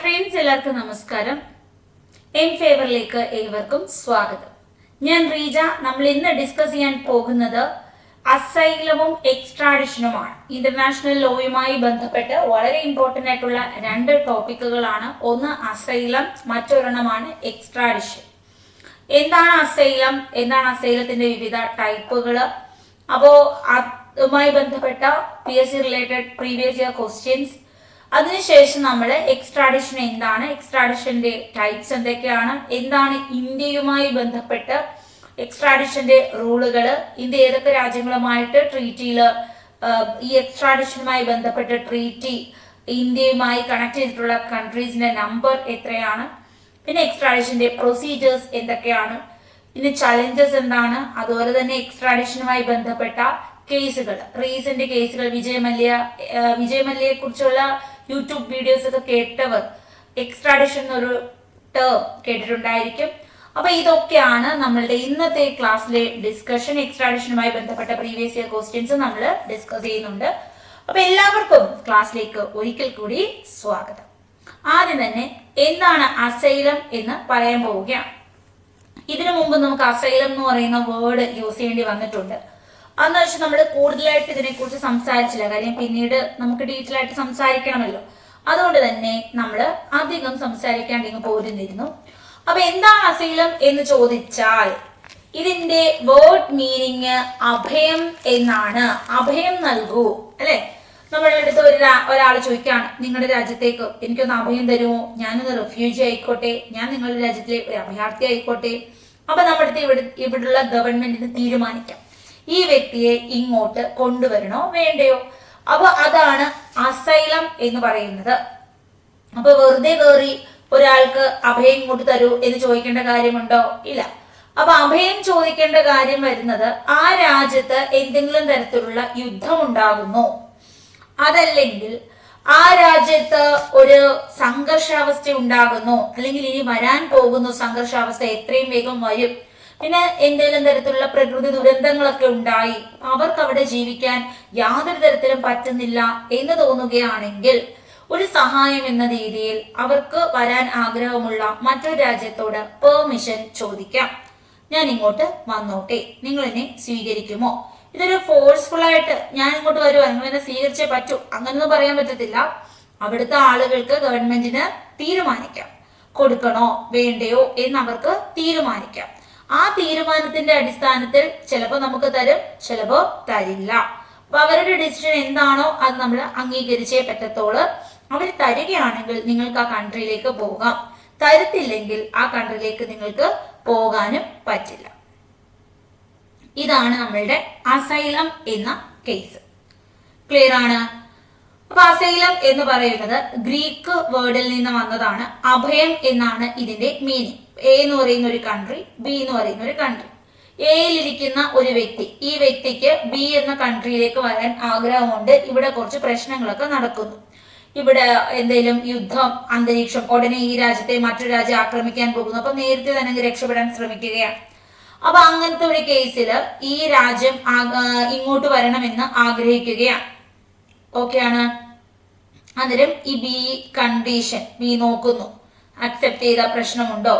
Friends, എല്ലാവർക്കും നമസ്കാരം. M ഫേവറിലേക്ക് ഏവർക്കും സ്വാഗതം. ഞാൻ റീജ. നമ്മൾ ഇന്ന് ഡിസ്കസ് ചെയ്യാൻ പോകുന്നത് അസൈലവും എക്സ്ട്രാഡിഷനുമാണ്. ഇന്റർനാഷണൽ ലോയുമായി ബന്ധപ്പെട്ട് വളരെ ഇമ്പോർട്ടന്റ് ആയിട്ടുള്ള രണ്ട് ടോപ്പിക്കുകളാണ്. ഒന്ന് അസൈലം, മറ്റൊരെണ്ണമാണ് എക്സ്ട്രാഡിഷൻ. എന്താണ് അസൈലം, എന്താണ് അസൈലത്തിന്റെ വിവിധ ടൈപ്പുകൾ, അപ്പോ അതുമായി ബന്ധപ്പെട്ട PSC related previous year questions. അതിനുശേഷം നമ്മൾ എക്സ്ട്രാഡിഷൻ എന്താണ്, എക്സ്ട്രാഡിഷന്റെ ടൈപ്സ് എന്തൊക്കെയാണ്, എന്താണ് ഇന്ത്യയുമായി ബന്ധപ്പെട്ട് എക്സ്ട്രാഡിഷന്റെ റൂളുകൾ, ഇന്ത്യ ഏതൊക്കെ രാജ്യങ്ങളുമായിട്ട് ട്രീറ്റിയിൽ ഈ എക്സ്ട്രാഡിഷനുമായി ബന്ധപ്പെട്ട ട്രീറ്റി ഇന്ത്യയുമായി കണക്ട് ചെയ്തിട്ടുള്ള കൺട്രീസിന്റെ നമ്പർ എത്രയാണ്, പിന്നെ എക്സ്ട്രാഡിഷന്റെ പ്രൊസീജിയേഴ്സ് എന്തൊക്കെയാണ്, പിന്നെ ചലഞ്ചസ് എന്താണ്, അതുപോലെ തന്നെ എക്സ്ട്രാഡിഷനുമായി ബന്ധപ്പെട്ട കേസുകൾ, റീസെന്റ് കേസുകൾ, വിജയ് മല്യയെ കുറിച്ചുള്ള യൂട്യൂബ് വീഡിയോസ് ഒക്കെ കേട്ടവർ എക്സ്ട്രാഡിഷൻ എന്നൊരു ടേം കേട്ടിട്ടുണ്ടായിരിക്കും. അപ്പൊ ഇതൊക്കെയാണ് നമ്മളുടെ ഇന്നത്തെ ക്ലാസ്സിലെ ഡിസ്കഷൻ. എക്സ്ട്രാഡിഷനുമായി ബന്ധപ്പെട്ട പ്രീവിയസ് ഇയർ ക്വസ്റ്റ്യൻസ് നമ്മൾ ഡിസ്കസ് ചെയ്യുന്നുണ്ട്. അപ്പൊ എല്ലാവർക്കും ക്ലാസ്സിലേക്ക് ഒരിക്കൽ കൂടി സ്വാഗതം. ആദ്യം തന്നെ എന്താണ് അസൈലം എന്ന് പറയാൻ പോവുകയാണ്. ഇതിനു മുമ്പ് നമുക്ക് അസൈലം എന്ന് പറയുന്ന വേർഡ് യൂസ് ചെയ്യേണ്ടി വന്നിട്ടുണ്ട്. അന്ന് വെച്ചാൽ നമ്മൾ കൂടുതലായിട്ട് ഇതിനെക്കുറിച്ച് സംസാരിച്ചില്ല. കാര്യം പിന്നീട് നമുക്ക് ഡീറ്റെയിൽ ആയിട്ട് സംസാരിക്കണമല്ലോ. അതുകൊണ്ട് തന്നെ നമ്മൾ അധികം സംസാരിക്കാണ്ട് ഇങ്ങ് പോരുന്നിരുന്നു. അപ്പൊ എന്താണ് അസൈലം എന്ന് ചോദിച്ചാൽ ഇതിന്റെ വേർഡ് മീനിങ് അഭയം എന്നാണ്. അഭയം നൽകൂ, അല്ലെ? നമ്മളുടെ അടുത്ത് ഒരാൾ ചോദിക്കുകയാണ്, നിങ്ങളുടെ രാജ്യത്തേക്ക് എനിക്കൊന്ന് അഭയം തരുമോ, ഞാനൊന്ന് റെഫ്യൂജി ആയിക്കോട്ടെ, ഞാൻ നിങ്ങളുടെ രാജ്യത്തിലെ ഒരു അഭയാർത്ഥി ആയിക്കോട്ടെ. അപ്പൊ നമ്മുടെ അടുത്ത് ഇവിടുള്ള ഗവൺമെന്റിന് തീരുമാനിക്കാം ഈ വ്യക്തിയെ ഇങ്ങോട്ട് കൊണ്ടുവരണോ വേണ്ടയോ. അപ്പൊ അതാണ് അസൈലം എന്ന് പറയുന്നത്. അപ്പൊ വെറുതെ കയറി ഒരാൾക്ക് അഭയം ഇങ്ങോട്ട് തരൂ എന്ന് ചോദിക്കേണ്ട കാര്യമുണ്ടോ? ഇല്ല. അപ്പൊ അഭയം ചോദിക്കേണ്ട കാര്യം വരുന്നത് ആ രാജ്യത്ത് എന്തെങ്കിലും തരത്തിലുള്ള യുദ്ധം ഉണ്ടാകുന്നു, അതല്ലെങ്കിൽ ആ രാജ്യത്ത് ഒരു സംഘർഷാവസ്ഥ ഉണ്ടാകുന്നു, അല്ലെങ്കിൽ ഇനി വരാൻ പോകുന്നു സംഘർഷാവസ്ഥ, എത്രയും വേഗം വരും, പിന്നെ എന്തെങ്കിലും തരത്തിലുള്ള പ്രകൃതി ദുരന്തങ്ങളൊക്കെ ഉണ്ടായി അവർക്ക് അവിടെ ജീവിക്കാൻ യാതൊരു തരത്തിലും പറ്റുന്നില്ല എന്ന് തോന്നുകയാണെങ്കിൽ ഒരു സഹായം എന്ന രീതിയിൽ അവർക്ക് വരാൻ ആഗ്രഹമുള്ള മറ്റൊരു രാജ്യത്തോട് പെർമിഷൻ ചോദിക്കാം. ഞാൻ ഇങ്ങോട്ട് വന്നോട്ടെ, നിങ്ങൾ എന്നെ സ്വീകരിക്കുമോ? ഇതൊരു ഫോഴ്സ്ഫുൾ ആയിട്ട് ഞാൻ ഇങ്ങോട്ട് വരുവാ, നിങ്ങൾ എന്നെ സ്വീകരിച്ചേ പറ്റൂ, അങ്ങനൊന്നും പറയാൻ പറ്റത്തില്ല. അവിടുത്തെ ആളുകൾക്ക് ഗവൺമെന്റിന് തീരുമാനിക്കാം കൊടുക്കണോ വേണ്ടയോ എന്ന് അവർക്ക് തീരുമാനിക്കാം. ആ തീരുമാനത്തിന്റെ അടിസ്ഥാനത്തിൽ ചിലപ്പോൾ നമുക്ക് തരും, ചിലപ്പോൾ തരില്ല. അപ്പൊ അവരുടെ ഡിസിഷൻ എന്താണോ അത് നമ്മൾ അംഗീകരിച്ചേ പറ്റത്തോളൂ. അവർ തരികയാണെങ്കിൽ നിങ്ങൾക്ക് ആ കൺട്രിയിലേക്ക് പോകാം, തരത്തില്ലെങ്കിൽ ആ കൺട്രിയിലേക്ക് നിങ്ങൾക്ക് പോകാനും പറ്റില്ല. ഇതാണ് നമ്മളുടെ അസൈലം എന്ന കേസ്. ക്ലിയർ ആണ്? അപ്പൊ അസൈലം എന്ന് പറയുന്നത് ഗ്രീക്ക് വേർഡിൽ നിന്ന് വന്നതാണ്. അഭയം എന്നാണ് ഇതിന്റെ മീനിങ്. എ എന്ന് പറയുന്ന ഒരു കൺട്രി, ബി എന്ന് പറയുന്ന ഒരു കൺട്രി. എയിലിരിക്കുന്ന ഒരു വ്യക്തി, ഈ വ്യക്തിക്ക് ബി എന്ന കൺട്രിയിലേക്ക് വരാൻ ആഗ്രഹമുണ്ട്. ഇവിടെ കുറച്ച് പ്രശ്നങ്ങളൊക്കെ നടക്കുന്നു, ഇവിടെ എന്തെങ്കിലും യുദ്ധം, അന്തരീക്ഷം, ഉടനെ ഈ രാജ്യത്തെ മറ്റൊരു രാജ്യം ആക്രമിക്കാൻ പോകുന്നു. അപ്പൊ നേരത്തെ തന്നെ രക്ഷപ്പെടാൻ ശ്രമിക്കുകയാണ്. അപ്പൊ അങ്ങനത്തെ ഒരു കേസിൽ ഈ രാജ്യം ഇങ്ങോട്ട് വരണമെന്ന് ആഗ്രഹിക്കുകയാണ്. ഓക്കെ ആണ്? അന്നേരം ഈ ബി കണ്ടീഷൻ ബി നോക്കുന്നു, അക്സെപ്റ്റ് ചെയ്ത പ്രശ്നമുണ്ടോ,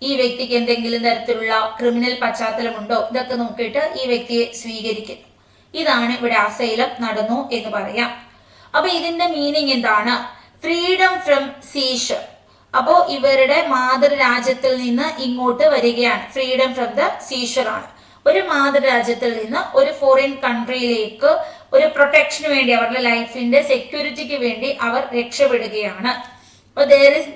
ഈ വ്യക്തിക്ക് എന്തെങ്കിലും തരത്തിലുള്ള ക്രിമിനൽ പശ്ചാത്തലമുണ്ടോ, ഇതൊക്കെ നോക്കിയിട്ട് ഈ വ്യക്തിയെ സ്വീകരിക്കുന്നു. ഇതാണ് ഇവിടെ അസൈലം നടന്നു എന്ന് പറയാം. അപ്പൊ ഇതിന്റെ മീനിങ് എന്താണ്? Freedom from seizure. അപ്പോ ഇവരുടെ മാതൃരാജ്യത്തിൽ നിന്ന് ഇങ്ങോട്ട് വരികയാണ്. ഫ്രീഡം ഫ്രം ദ സീഷർ ആണ്. ഒരു മാതൃരാജ്യത്തിൽ നിന്ന് ഒരു ഫോറിൻ കൺട്രിയിലേക്ക് ഒരു പ്രൊട്ടക്ഷന് വേണ്ടി, അവരുടെ ലൈഫിന്റെ സെക്യൂരിറ്റിക്ക് വേണ്ടി അവർ രക്ഷപ്പെടുകയാണ്. there is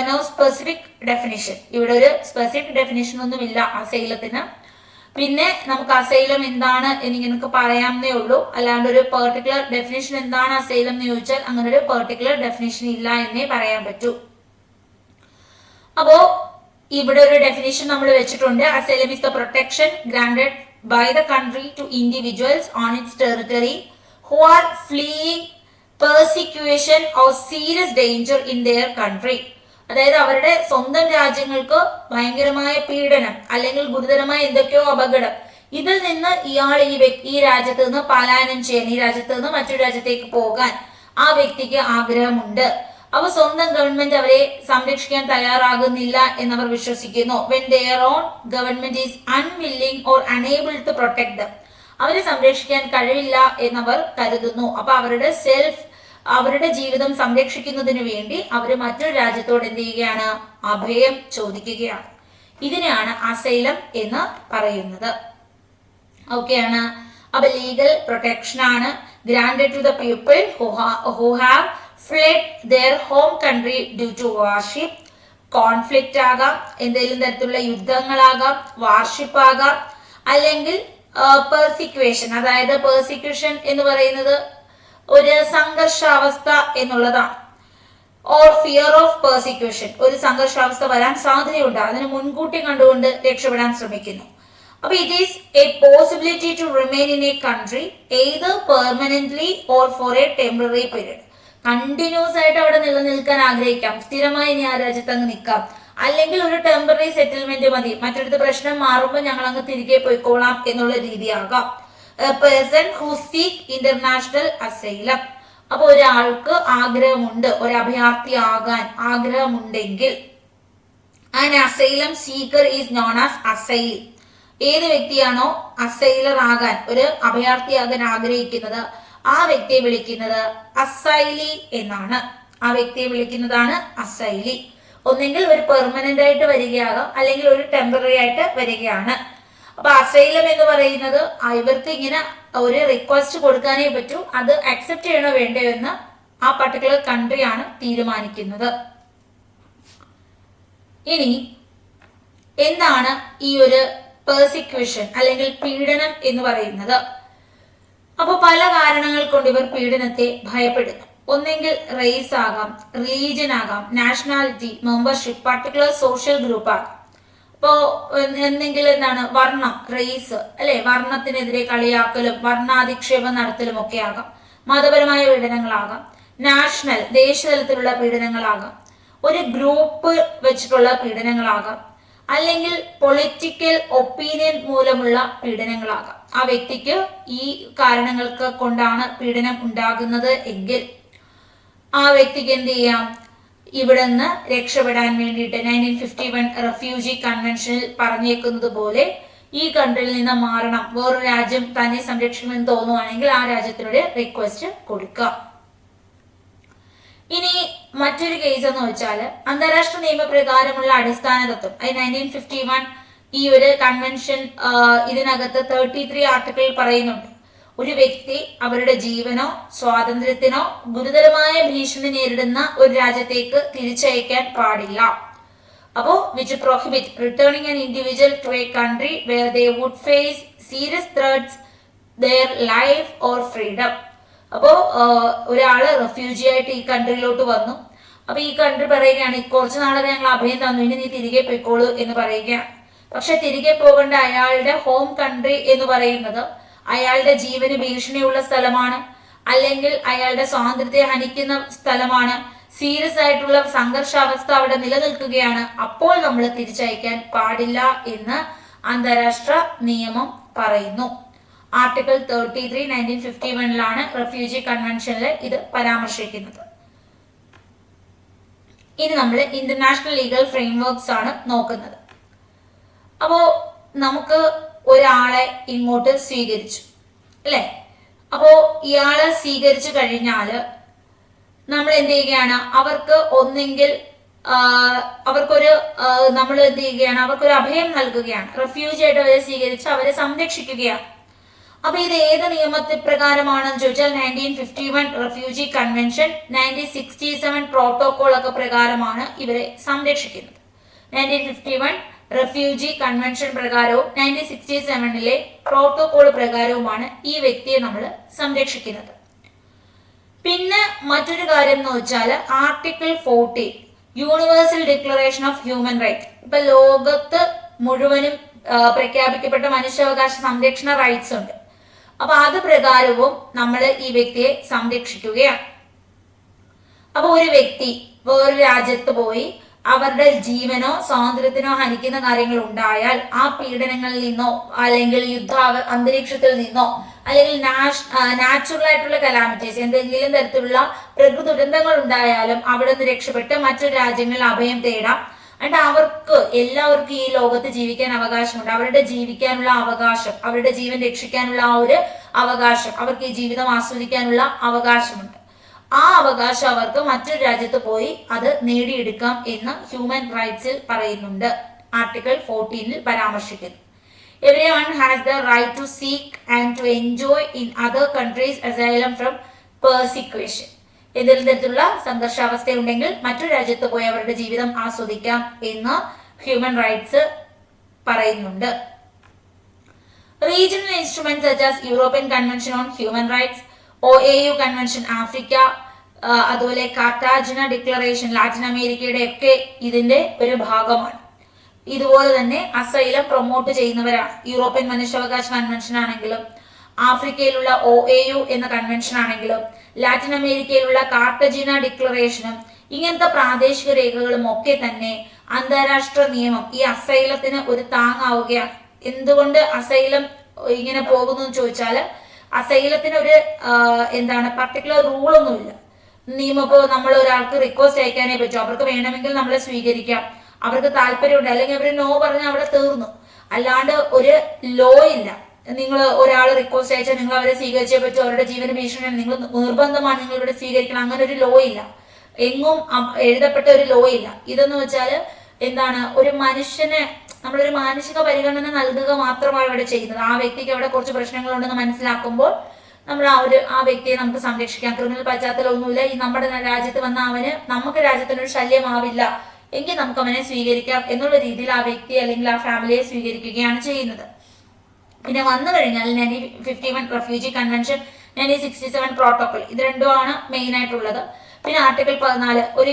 no specific definition. ഇവിടെ ഒരു സ്പെസിഫിക് ഡെഫിനിഷൻ ഒന്നുമില്ല അസൈലത്തിന്. പിന്നെ നമുക്ക് അസൈലം എന്താണ് എന്നിങ്ങനെ പറയാമെന്നേ ഉള്ളൂ. അല്ലാണ്ട് ഒരു പെർട്ടിക്കുലർ ഡെഫിനിഷൻ എന്താണ് അസൈലം എന്ന് ചോദിച്ചാൽ അങ്ങനെ ഒരു പെർട്ടിക്കുലർ ഡെഫിനിഷൻ ഇല്ല എന്നേ പറയാൻ പറ്റൂ. അപ്പോ ഇവിടെ ഒരു ഡെഫിനിഷൻ നമ്മൾ വെച്ചിട്ടുണ്ട്. Asylum is the protection granted by the country to individuals on its territory who are fleeing persecution or serious danger in their country. അതായത് അവരുടെ സ്വന്തം രാജ്യങ്ങൾക്ക് ഭയങ്കരമായ പീഡനം അല്ലെങ്കിൽ ഗുരുതരമായ എന്തൊക്കെയോ അപകടം, ഇതിൽ നിന്ന് ഇയാൾ ഈ രാജ്യത്ത് നിന്ന് പലായനം ചെയ്യാൻ, ഈ രാജ്യത്ത് നിന്ന് മറ്റൊരു രാജ്യത്തേക്ക് പോകാൻ ആ വ്യക്തിക്ക് ആഗ്രഹമുണ്ട്. അവ സ്വന്തം ഗവൺമെന്റ് അവരെ സംരക്ഷിക്കാൻ തയ്യാറാകുന്നില്ല എന്നവർ വിശ്വസിക്കുന്നു. when their own government is unwilling or unable to protect them, അവരെ സംരക്ഷിക്കാൻ കഴിവില്ല എന്നവർ കരുതുന്നു. അപ്പൊ അവരുടെ ജീവിതം സംരക്ഷിക്കുന്നതിന് വേണ്ടി അവർ മറ്റൊരു രാജ്യത്തോട് എന്ത് ചെയ്യുകയാണ്? അഭയം ചോദിക്കുകയാണ്. ഇതിനെയാണ് അസൈലം എന്ന് പറയുന്നത്. ഓക്കെയാണ്. അപ്പൊ ലീഗൽ പ്രൊട്ടക്ഷൻ ആണ് granted to the people who have fled their home country due to warship. Conflict ആകാം, എന്തെങ്കിലും തരത്തിലുള്ള യുദ്ധങ്ങളാകാം, വാർഷിപ്പ് ആകാം, അല്ലെങ്കിൽ പെർസിക്വേഷൻ. അതായത് പെർസിക്യൂഷൻ എന്ന് പറയുന്നത് ഒരു സംഘർഷാവസ്ഥ എന്നുള്ളതാണ്. ഓർ ഫിയർ ഓഫ് പെർസിക്യൂഷൻ, ഒരു സംഘർഷാവസ്ഥ വരാൻ സാധ്യതയുണ്ട്, അതിന് മുൻകൂട്ടി കണ്ടുകൊണ്ട് രക്ഷപ്പെടാൻ ശ്രമിക്കുന്നു. അപ്പൊ it is a possibility to remain in a country either permanently or for a temporary period. Continuous ആയിട്ട് അവിടെ നിലനിൽക്കാൻ ആഗ്രഹിക്കാം, സ്ഥിരമായി ഇനി ആ രാജ്യത്ത് അങ്ങ് നിൽക്കാം, അല്ലെങ്കിൽ ഒരു ടെമ്പററി സെറ്റിൽമെന്റ് മതി, മറ്റൊരു പ്രശ്നം മാറുമ്പോൾ ഞങ്ങൾ അങ്ങ് തിരികെ പോയിക്കോളാം എന്നുള്ള രീതിയാകാം. Person who seek international asylum. അപ്പൊ ഒരാൾക്ക് ആഗ്രഹമുണ്ട്, ഒരു അഭയാർത്ഥി ആകാൻ ആഗ്രഹമുണ്ടെങ്കിൽ an asylum seeker is known as asylee. ഏത് വ്യക്തിയാണോ അസൈലർ ആകാൻ, ഒരു അഭയാർത്ഥിയാകാൻ ആഗ്രഹിക്കുന്നത്, ആ വ്യക്തിയെ വിളിക്കുന്നത് അസൈലി എന്നാണ്. ആ വ്യക്തിയെ വിളിക്കുന്നതാണ് അസൈലി. ഒന്നെങ്കിൽ ഒരു പെർമനന്റ് ആയിട്ട് വരികയാകാം, അല്ലെങ്കിൽ ഒരു ടെമ്പററി ആയിട്ട് വരികയാണ്. അപ്പൊ അസൈലം എന്ന് പറയുന്നത് ഇവർക്ക് ഇങ്ങനെ ഒരു റിക്വസ്റ്റ് കൊടുക്കാനേ പറ്റൂ, അത് അക്സെപ്റ്റ് ചെയ്യണോ വേണ്ടയോ എന്ന് ആ പർട്ടിക്കുലർ കൺട്രിയാണ് തീരുമാനിക്കുന്നത്. ഇനി എന്താണ് ഈ ഒരു പെർസിക്യൂഷൻ അല്ലെങ്കിൽ പീഡനം എന്ന് പറയുന്നത്? അപ്പൊ പല കാരണങ്ങൾ കൊണ്ട് ഇവർ പീഡനത്തെ ഭയപ്പെടുന്നു. ഒന്നെങ്കിൽ റേസ് ആകാം, റിലീജിയൻ ആകാം, nationality, membership, particular social group ആകാം. ഇപ്പോ എന്തെങ്കിലും എന്താണ് വർണ്ണം, റേസ് അല്ലെ, വർണ്ണത്തിനെതിരെ കളിയാക്കലും വർണ്ണാധിക്ഷേപം നടത്തലും ഒക്കെ ആകാം. മതപരമായ പീഡനങ്ങളാകാം, നാഷണൽ ദേശതലത്തിലുള്ള പീഡനങ്ങളാകാം, ഒരു ഗ്രൂപ്പ് വെച്ചിട്ടുള്ള പീഡനങ്ങളാകാം, അല്ലെങ്കിൽ പൊളിറ്റിക്കൽ ഒപ്പീനിയൻ മൂലമുള്ള പീഡനങ്ങളാകാം. ആ വ്യക്തിക്ക് ഈ കാരണങ്ങൾക്ക് കൊണ്ടാണ് പീഡനം ഉണ്ടാകുന്നത് എങ്കിൽ ആ വ്യക്തിക്ക് എന്ത് ചെയ്യാം? ഇവിടെ നിന്ന് രക്ഷപ്പെടാൻ വേണ്ടിയിട്ട് 1951 റെഫ്യൂജി കൺവെൻഷനിൽ പറഞ്ഞേക്കുന്നത് പോലെ ഈ കൺട്രിയിൽ നിന്ന് മാറണം, വേറൊരു രാജ്യം തന്നെ സംരക്ഷിക്കുമെന്ന് തോന്നുവാണെങ്കിൽ ആ രാജ്യത്തിനോട് റിക്വസ്റ്റ് കൊടുക്കാം. ഇനി മറ്റൊരു കേസ് എന്ന് വെച്ചാൽ അന്താരാഷ്ട്ര നിയമപ്രകാരമുള്ള അടിസ്ഥാന തത്വം. 1951 ഈ ഒരു കൺവെൻഷൻ ഇതിനകത്ത് 33 ആർട്ടിക്കിൾ പറയുന്നുണ്ട്. ഒരു വ്യക്തി അവരുടെ ജീവനോ സ്വാതന്ത്ര്യത്തിനോ ഗുരുതരമായ ഭീഷണി നേരിടുന്ന ഒരു രാജ്യത്തേക്ക് തിരിച്ചയക്കാൻ പാടില്ല. അപ്പോ which prohibit returning an individual to a country where they would face serious threats their life or freedom. അപ്പോ ഒരാള് റെഫ്യൂജി ആയിട്ട് ഈ കൺട്രിയിലോട്ട് വന്നു. അപ്പൊ ഈ കൺട്രി പറയുകയാണ്, കുറച്ചു നാളെ ഞങ്ങൾ അഭയം തന്നു, ഇനി നീ തിരികെ പോയിക്കോളൂ എന്ന് പറയുകയാണ്. പക്ഷെ തിരികെ പോകേണ്ട അയാളുടെ ഹോം കൺട്രി എന്ന് പറയുന്നത് അയാളുടെ ജീവന് ഭീഷണിയുള്ള സ്ഥലമാണ്, അല്ലെങ്കിൽ അയാളുടെ സ്വാതന്ത്ര്യത്തെ ഹനിക്കുന്ന സ്ഥലമാണ്, സീരിയസ് ആയിട്ടുള്ള സംഘർഷാവസ്ഥ അവിടെ നിലനിൽക്കുകയാണ്. അപ്പോൾ നമ്മൾ തിരിച്ചയക്കാൻ പാടില്ല എന്ന് അന്താരാഷ്ട്ര നിയമം പറയുന്നു. ആർട്ടിക്കിൾ 33 1951 റെഫ്യൂജി കൺവെൻഷനിൽ ഇത് പരാമർശിക്കുന്നത്. ഇനി നമ്മൾ ഇന്റർനാഷണൽ ലീഗൽ ഫ്രെയിംവർക്ക്സ് ആണ് നോക്കുന്നത്. അപ്പോ നമുക്ക് ഒരാളെ ഇങ്ങോട്ട് സ്വീകരിച്ചു അല്ലെ, അപ്പോ ഇയാളെ സ്വീകരിച്ചു കഴിഞ്ഞാല് നമ്മൾ എന്ത് ചെയ്യുകയാണ്? അവർക്ക് ഒന്നെങ്കിൽ അവർക്കൊരു നമ്മൾ എന്ത് ചെയ്യുകയാണ്? അവർക്കൊരു അഭയം നൽകുകയാണ്. റെഫ്യൂജി ആയിട്ട് അവരെ സ്വീകരിച്ച് അവരെ സംരക്ഷിക്കുകയാണ്. അപ്പൊ ഇത് ഏത് നിയമത്തെ പ്രകാരമാണെന്ന് ചോദിച്ചാൽ 1951 റെഫ്യൂജി കൺവെൻഷൻ, 1967 പ്രോട്ടോകോൾ ഒക്കെ പ്രകാരമാണ് ഇവരെ സംരക്ഷിക്കുന്നത്. 1951 റെഫ്യൂജി കൺവെൻഷൻ പ്രകാരവും 1967 പ്രോട്ടോകോൾ പ്രകാരവുമാണ് ഈ വ്യക്തിയെ നമ്മൾ സംരക്ഷിക്കുന്നത്. പിന്നെ മറ്റൊരു കാര്യം എന്ന് വെച്ചാൽ article 40 universal declaration of human right. ഇപ്പൊ ലോകത്ത് മുഴുവനും പ്രഖ്യാപിക്കപ്പെട്ട മനുഷ്യാവകാശ സംരക്ഷണ റൈറ്റ്സ് ഉണ്ട്. അപ്പൊ അത് പ്രകാരവും നമ്മൾ ഈ വ്യക്തിയെ സംരക്ഷിക്കുകയാണ്. അപ്പൊ ഒരു വ്യക്തി വേറൊരു രാജ്യത്ത് പോയി അവരുടെ ജീവനോ സ്വാതന്ത്ര്യത്തിനോ ഹനിക്കുന്ന കാര്യങ്ങൾ ഉണ്ടായാൽ ആ പീഡനങ്ങളിൽ നിന്നോ അല്ലെങ്കിൽ യുദ്ധ അന്തരീക്ഷത്തിൽ നിന്നോ അല്ലെങ്കിൽ നാച്ചുറൽ ആയിട്ടുള്ള കലാമിറ്റീസ്, എന്തെങ്കിലും തരത്തിലുള്ള പ്രകൃതി ദുരന്തങ്ങൾ ഉണ്ടായാലും അവിടെ നിന്ന് രക്ഷപ്പെട്ട് മറ്റു രാജ്യങ്ങളിൽ അഭയം തേടാം. അവർക്ക് എല്ലാവർക്കും ഈ ലോകത്ത് ജീവിക്കാൻ അവകാശമുണ്ട്. അവരുടെ ജീവിക്കാനുള്ള അവകാശം, അവരുടെ ജീവൻ രക്ഷിക്കാനുള്ള ആ ഒരു അവകാശം, അവർക്ക് ഈ ജീവിതം ആസ്വദിക്കാനുള്ള അവകാശമുണ്ട്. ആ അവകാശം അവർക്ക് മറ്റൊരു രാജ്യത്ത് പോയി അത് നേടിയെടുക്കാം എന്ന് ഹ്യൂമൻ റൈറ്റ്സിൽ പറയുന്നുണ്ട്. ആർട്ടിക്കിൾ 14 പരാമർശിക്കുന്നു. Everyone has the right to seek and to enjoy in other countries asylum from persecution. ഏതെങ്കിലും തരത്തിലുള്ള സംഘർഷാവസ്ഥ ഉണ്ടെങ്കിൽ മറ്റൊരു രാജ്യത്ത് പോയി അവരുടെ ജീവിതം ആസ്വദിക്കാം എന്ന് ഹ്യൂമൻ റൈറ്റ്സ് പറയുന്നുണ്ട്. Regional instruments such as European convention on human rights, OAU convention Africa, അതുപോലെ കാർട്ടാജിന ഡിക്ലറേഷൻ ലാറ്റിൻ അമേരിക്കയുടെ ഒക്കെ ഇതിന്റെ ഒരു ഭാഗമാണ്. ഇതുപോലെ തന്നെ അസൈലം പ്രൊമോട്ട് ചെയ്യുന്നവരാണ്. യൂറോപ്യൻ മനുഷ്യാവകാശ കൺവെൻഷൻ ആണെങ്കിലും, ആഫ്രിക്കയിലുള്ള OAU എന്ന കൺവെൻഷൻ ആണെങ്കിലും, ലാറ്റിൻ അമേരിക്കയിലുള്ള കാർട്ടജിന ഡിക്ലറേഷനും ഇങ്ങനത്തെ പ്രാദേശിക രേഖകളും ഒക്കെ തന്നെ അന്താരാഷ്ട്ര നിയമം ഈ അസൈലത്തിന് ഒരു താങ്ങാവുകയാണ്. എന്തുകൊണ്ട് അസൈലം ഇങ്ങനെ പോകുന്നു എന്ന് ചോദിച്ചാൽ, അസൈലത്തിന് ഒരു പർട്ടിക്കുലർ റൂളൊന്നുമില്ല. നിയമം ഇപ്പോൾ നമ്മൾ ഒരാൾക്ക് റിക്വസ്റ്റ് അയക്കാനേ പറ്റൂ. അവർക്ക് വേണമെങ്കിൽ നമ്മളെ സ്വീകരിക്കാം, അവർക്ക് താല്പര്യമുണ്ട്, അല്ലെങ്കിൽ അവർ നോ പറഞ്ഞാൽ അവിടെ തീർന്നു. അല്ലാണ്ട് ഒരു ലോ ഇല്ല. നിങ്ങൾ ഒരാൾ റിക്വസ്റ്റ് അയച്ചാൽ നിങ്ങൾ അവരെ സ്വീകരിച്ചേ പറ്റൂ, അവരുടെ ജീവന ഭീഷണിയാണ്, നിങ്ങൾ നിർബന്ധമാണ് നിങ്ങൾ ഇവിടെ സ്വീകരിക്കണം, അങ്ങനെ ഒരു ലോ ഇല്ല. എങ്ങും എഴുതപ്പെട്ട ഒരു ലോ ഇല്ല. ഇതെന്ന് വെച്ചാൽ ഒരു മനുഷ്യനെ നമ്മളൊരു മാനസിക പരിഗണന നൽകുക മാത്രമാണ് ഇവിടെ ചെയ്യുന്നത്. ആ വ്യക്തിക്ക് അവിടെ കുറച്ച് പ്രശ്നങ്ങളുണ്ടെന്ന് മനസ്സിലാക്കുമ്പോൾ നമ്മൾ ആ വ്യക്തിയെ നമുക്ക് സംരക്ഷിക്കാം. ക്രിമിനൽ പശ്ചാത്തലമൊന്നുമില്ല, ഈ നമ്മുടെ രാജ്യത്ത് വന്ന നമുക്ക് രാജ്യത്തിനൊരു ശല്യമാവില്ല എങ്കിൽ നമുക്ക് അവനെ സ്വീകരിക്കാം എന്നുള്ള രീതിയിൽ ആ വ്യക്തി അല്ലെങ്കിൽ ആ ഫാമിലിയെ സ്വീകരിക്കുകയാണ് ചെയ്യുന്നത്. പിന്നെ വന്നു കഴിഞ്ഞാൽ 1951 റെഫ്യൂജി കൺവെൻഷൻ, 1967 പ്രോട്ടോകോൾ, ഇത് രണ്ടുമാണ് മെയിൻ ആയിട്ടുള്ളത്. പിന്നെ ആർട്ടിക്കിൾ 14 ഒരു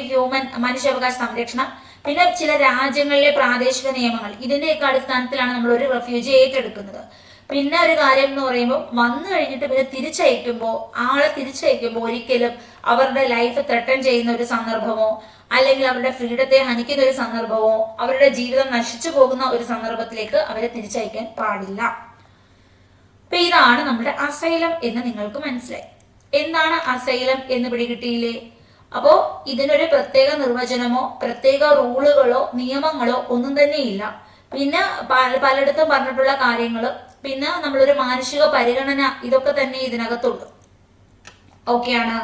മനുഷ്യാവകാശ സംരക്ഷണം. പിന്നെ ചില രാജ്യങ്ങളിലെ പ്രാദേശിക നിയമങ്ങൾ, ഇതിന്റെയൊക്കെ അടിസ്ഥാനത്തിലാണ് നമ്മൾ ഒരു റെഫ്യൂജി ഏറ്റെടുക്കുന്നത്. പിന്നെ ഒരു കാര്യം എന്ന് പറയുമ്പോൾ, വന്നു കഴിഞ്ഞിട്ട് പിന്നെ ആളെ തിരിച്ചയക്കുമ്പോൾ ഒരിക്കലും അവരുടെ ലൈഫ് ത്രെട്ടൺ ചെയ്യുന്ന ഒരു സന്ദർഭമോ അല്ലെങ്കിൽ അവരുടെ ഫ്രീഡത്തെ ഹനിക്കുന്ന ഒരു സന്ദർഭമോ അവരുടെ ജീവിതം നശിച്ചു പോകുന്ന ഒരു സന്ദർഭത്തിലേക്ക് അവരെ തിരിച്ചയക്കാൻ പാടില്ല. അപ്പൊ ഇതാണ് നമ്മുടെ അസൈലം എന്ന് നിങ്ങൾക്ക് മനസ്സിലായി. എന്താണ് അസൈലം എന്ന് പിടികിട്ടിയില്ലേ? അപ്പോ ഇതിനൊരു പ്രത്യേക നിർവചനമോ പ്രത്യേക റൂളുകളോ നിയമങ്ങളോ ഒന്നും തന്നെ ഇല്ല. പിന്നെ പലയിടത്തും പറഞ്ഞിട്ടുള്ള കാര്യങ്ങള്, പിന്നെ നമ്മളൊരു മാനുഷിക പരിഗണന, ഇതൊക്കെ തന്നെ ഇതിനകത്തുള്ളൂ. ഓക്കെയാണ്.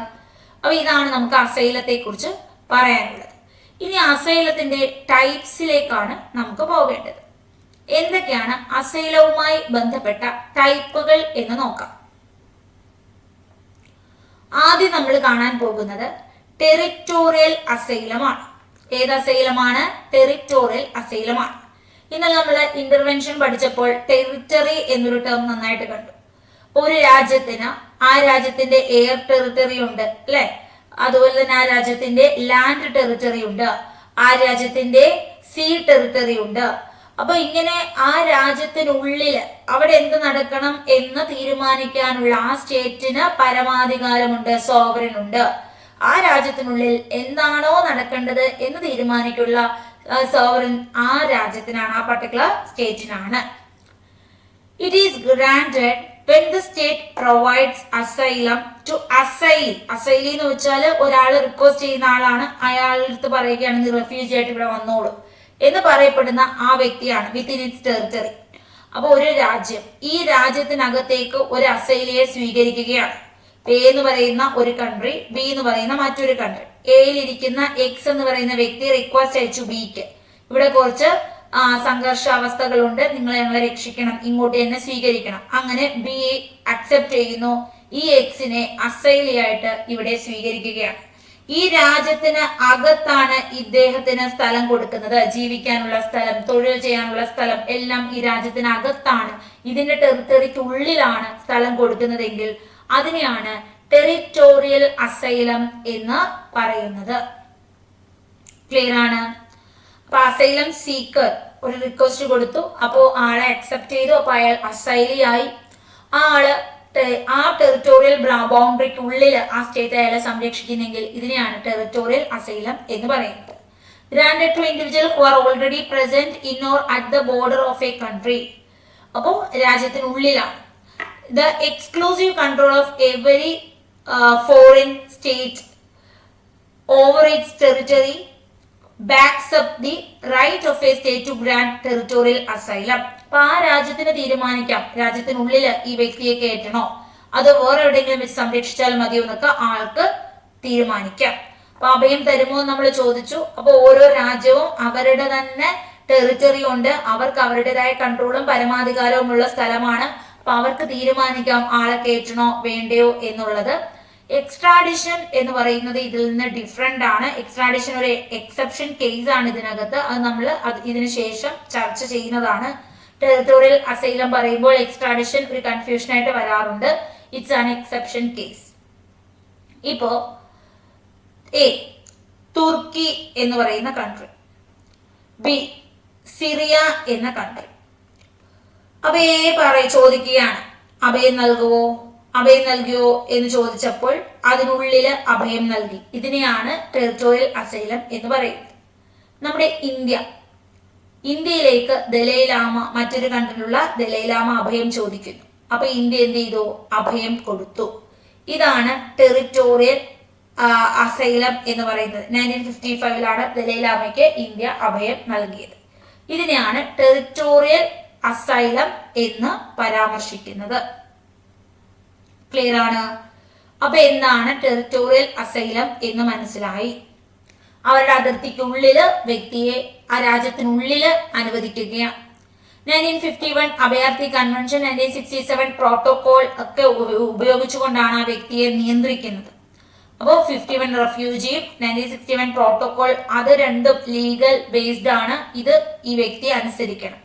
അപ്പൊ ഇതാണ് നമുക്ക് അസൈലത്തെ കുറിച്ച് പറയാനുള്ളത്. ഇനി അസൈലത്തിന്റെ ടൈപ്സിലേക്കാണ് നമുക്ക് പോകേണ്ടത്. എന്തൊക്കെയാണ് അസൈലവുമായി ബന്ധപ്പെട്ട ടൈപ്പുകൾ എന്ന് നോക്കാം. ആദ്യം നമ്മൾ കാണാൻ പോകുന്നത് ടെറിറ്റോറിയൽ അസൈലമാണ്. ഏത് അസൈലമാണ്? ടെറിറ്റോറിയൽ അസൈലമാണ്. ഇന്നലെ നമ്മൾ ഇന്റർവെൻഷൻ പഠിച്ചപ്പോൾ ടെറിറ്ററി എന്നൊരു ടേം നന്നായിട്ട് കണ്ടു. ഒരു രാജ്യത്തിന് ആ രാജ്യത്തിന്റെ എയർ ടെറിറ്ററി ഉണ്ട് അല്ലെ, അതുപോലെ തന്നെ ആ രാജ്യത്തിന്റെ ലാൻഡ് ടെറിറ്ററി ഉണ്ട്, ആ രാജ്യത്തിന്റെ സീ ടെറിറ്ററി ഉണ്ട്. അപ്പൊ ഇങ്ങനെ ആ രാജ്യത്തിനുള്ളിൽ അവിടെ എന്ത് നടക്കണം എന്ന് തീരുമാനിക്കാനുള്ള ആ സ്റ്റേറ്റിന് പരമാധികാരമുണ്ട്, സോവറിൻ ഉണ്ട്. ആ രാജ്യത്തിനുള്ളിൽ എന്താണോ നടക്കേണ്ടത് എന്ന് തീരുമാനിക്കുള്ള സോവറിൻ ആ രാജ്യത്തിനാണ്, ആ പർട്ടിക്കുലർ സ്റ്റേറ്റിനാണ്. It is granted when the state provides asylum to asylee. Asylee എന്ന് വെച്ചാൽ ഒരാൾ റിക്വസ്റ്റ് ചെയ്യുന്ന ആളാണ്, അയാളുടെ അടുത്ത് പറയുകയാണ് നീ റെഫ്യൂജി ആയിട്ട് ഇവിടെ വന്നോളൂ എന്ന് പറയപ്പെടുന്ന ആ വ്യക്തിയാണ് വിത്തിൻ ഇറ്റ്സ് ടെറിറ്ററി. അപ്പൊ ഒരു രാജ്യം ഈ രാജ്യത്തിനകത്തേക്ക് ഒരു അസൈലിയെ സ്വീകരിക്കുകയാണ്. എ എന്ന് പറയുന്ന ഒരു കൺട്രി, ബി എന്ന് പറയുന്ന മറ്റൊരു കൺട്രി. എയിൽ ഇരിക്കുന്ന എക്സ് എന്ന് പറയുന്ന വ്യക്തി റിക്വസ്റ്റ് അയച്ചു ബിക്ക്, ഇവിടെ കുറച്ച് സംഘർഷാവസ്ഥകളുണ്ട്, ഞങ്ങളെ രക്ഷിക്കണം, ഇങ്ങോട്ട് എന്നെ സ്വീകരിക്കണം. അങ്ങനെ ബി അക്സെപ്റ്റ് ചെയ്യുന്നു, ഈ എക്സിനെ അസൈലി ആയിട്ട് ഇവിടെ സ്വീകരിക്കുകയാണ്. ഈ രാജ്യത്തിന് അകത്താണ് ഇദ്ദേഹത്തിന് സ്ഥലം കൊടുക്കുന്നത്, ജീവിക്കാനുള്ള സ്ഥലം, തൊഴിൽ ചെയ്യാനുള്ള സ്ഥലം എല്ലാം ഈ രാജ്യത്തിന് അകത്താണ്, ഇതിന്റെ ടെറിറ്ററിക്കുള്ളിലാണ് സ്ഥലം കൊടുക്കുന്നതെങ്കിൽ അതിനെയാണ് ടെറിറ്റോറിയൽ അസൈലം എന്ന് പറയുന്നത്. ക്ലിയർ ആണ്? അപ്പൊ അസൈലം സീക്കർ ഒരു റിക്വസ്റ്റ് കൊടുത്തു, അപ്പോ ആളെ അക്സെപ്റ്റ് ചെയ്തു, അപ്പൊ അയാൾ അസൈലി ആയി. ആ ടെറിറ്റോറിയൽ ബൗണ്ടറിക്കുള്ളിൽ ആ സ്റ്റേറ്റ് അയാളെ സംരക്ഷിക്കുന്നെങ്കിൽ ഇതിനെയാണ് ടെറിറ്റോറിയൽ അസൈലം എന്ന് പറയുന്നത്. Granted to individual who are already present in or at the border of a country. അപ്പോൾ രാജ്യത്തിനുള്ളിലാണ്. the exclusive control of every foreign state over its territory backs up the right of a state to grant territorial asylum. അപ്പൊ ആ രാജ്യത്തിന് തീരുമാനിക്കാം രാജ്യത്തിനുള്ളിൽ ഈ വ്യക്തിയെ കയറ്റണോ അത് വേറെ എവിടെയെങ്കിലും വെച്ച് സംരക്ഷിച്ചാൽ മതിയോ എന്നൊക്കെ ആൾക്ക് തീരുമാനിക്കാം. അപ്പൊ അഭയം തരുമോ എന്ന് നമ്മൾ ചോദിച്ചു. അപ്പൊ ഓരോ രാജ്യവും അവരുടെ തന്നെ ടെറിറ്ററി ഉണ്ട്, അവർക്ക് അവരുടേതായ കൺട്രോളും പരമാധികാരവും ഉള്ള സ്ഥലമാണ്. അപ്പൊ അവർക്ക് തീരുമാനിക്കാം ആളെ കയറ്റണോ വേണ്ടയോ എന്നുള്ളത്. എക്സ്ട്രാഡിഷൻ എന്ന് പറയുന്നത് ഇതിൽ നിന്ന് ഡിഫറെന്റ് ആണ്. എക്സ്ട്രാഡിഷൻ ഒരു എക്സെപ്ഷൻ കേസ് ആണ് ഇതിനകത്ത്. അത് നമ്മൾ ഇതിനു ശേഷം ചർച്ച ചെയ്യുന്നതാണ്. ടെറിട്ടോറിയൽ അസൈലം പറയുമ്പോൾ എക്സ്ട്രാഡിഷൻ ഒരു കൺഫ്യൂഷൻ ആയിട്ട് വരാറുണ്ട്. It's an exception case. ഇപ്പോ എ തുർക്കി എന്ന് പറയുന്ന കൺട്രി, ബി സിറിയ എന്ന കൺട്രി. അഭയെ ചോദിക്കുകയാണ് അഭയം നൽകുവോ അഭയം നൽകിയോ എന്ന് ചോദിച്ചപ്പോൾ അതിനുള്ളിൽ അഭയം നൽകി. ഇതിനെയാണ് ടെറിട്ടോറിയൽ അസൈലം എന്ന് പറയുന്നത്. നമ്മുടെ ഇന്ത്യയിലേക്ക് ദലൈലാമ മറ്റൊരു കൺട്രിയിലുള്ള ദലൈലാമ അഭയം ചോദിക്കുന്നു. അപ്പൊ ഇന്ത്യ എന്ത് ചെയ്തു? അഭയം കൊടുത്തു. ഇതാണ് ടെറിട്ടോറിയൽ അസൈലം എന്ന് പറയുന്നത്. 1955 ദലൈലാമയ്ക്ക് ഇന്ത്യ അഭയം നൽകിയത്. ഇതിനെയാണ് ടെറിട്ടോറിയൽ അസൈലം എന്ന് പരാമർശിക്കുന്നത്. ക്ലിയർ ആണ്? അപ്പൊ എന്താണ് ടെറിട്ടോറിയൽ അസൈലം എന്ന് മനസ്സിലായി. അവരുടെ അതിർത്തിക്കുള്ളില് വ്യക്തിയെ ആ രാജ്യത്തിനുള്ളില് അനുവദിക്കുകയാണ്. 1951 അഭയാർത്ഥി കൺവെൻഷൻ, 1967 പ്രോട്ടോകോൾ ഒക്കെ ഉപയോഗിച്ചുകൊണ്ടാണ് ആ വ്യക്തിയെ നിയന്ത്രിക്കുന്നത്. അപ്പോൾ 51 റെഫ്യൂജിയും 1961 പ്രോട്ടോകോൾ അത് രണ്ടും ലീഗൽ ബേസ്ഡ് ആണ്. ഇത് ഈ വ്യക്തി അനുസരിക്കണം.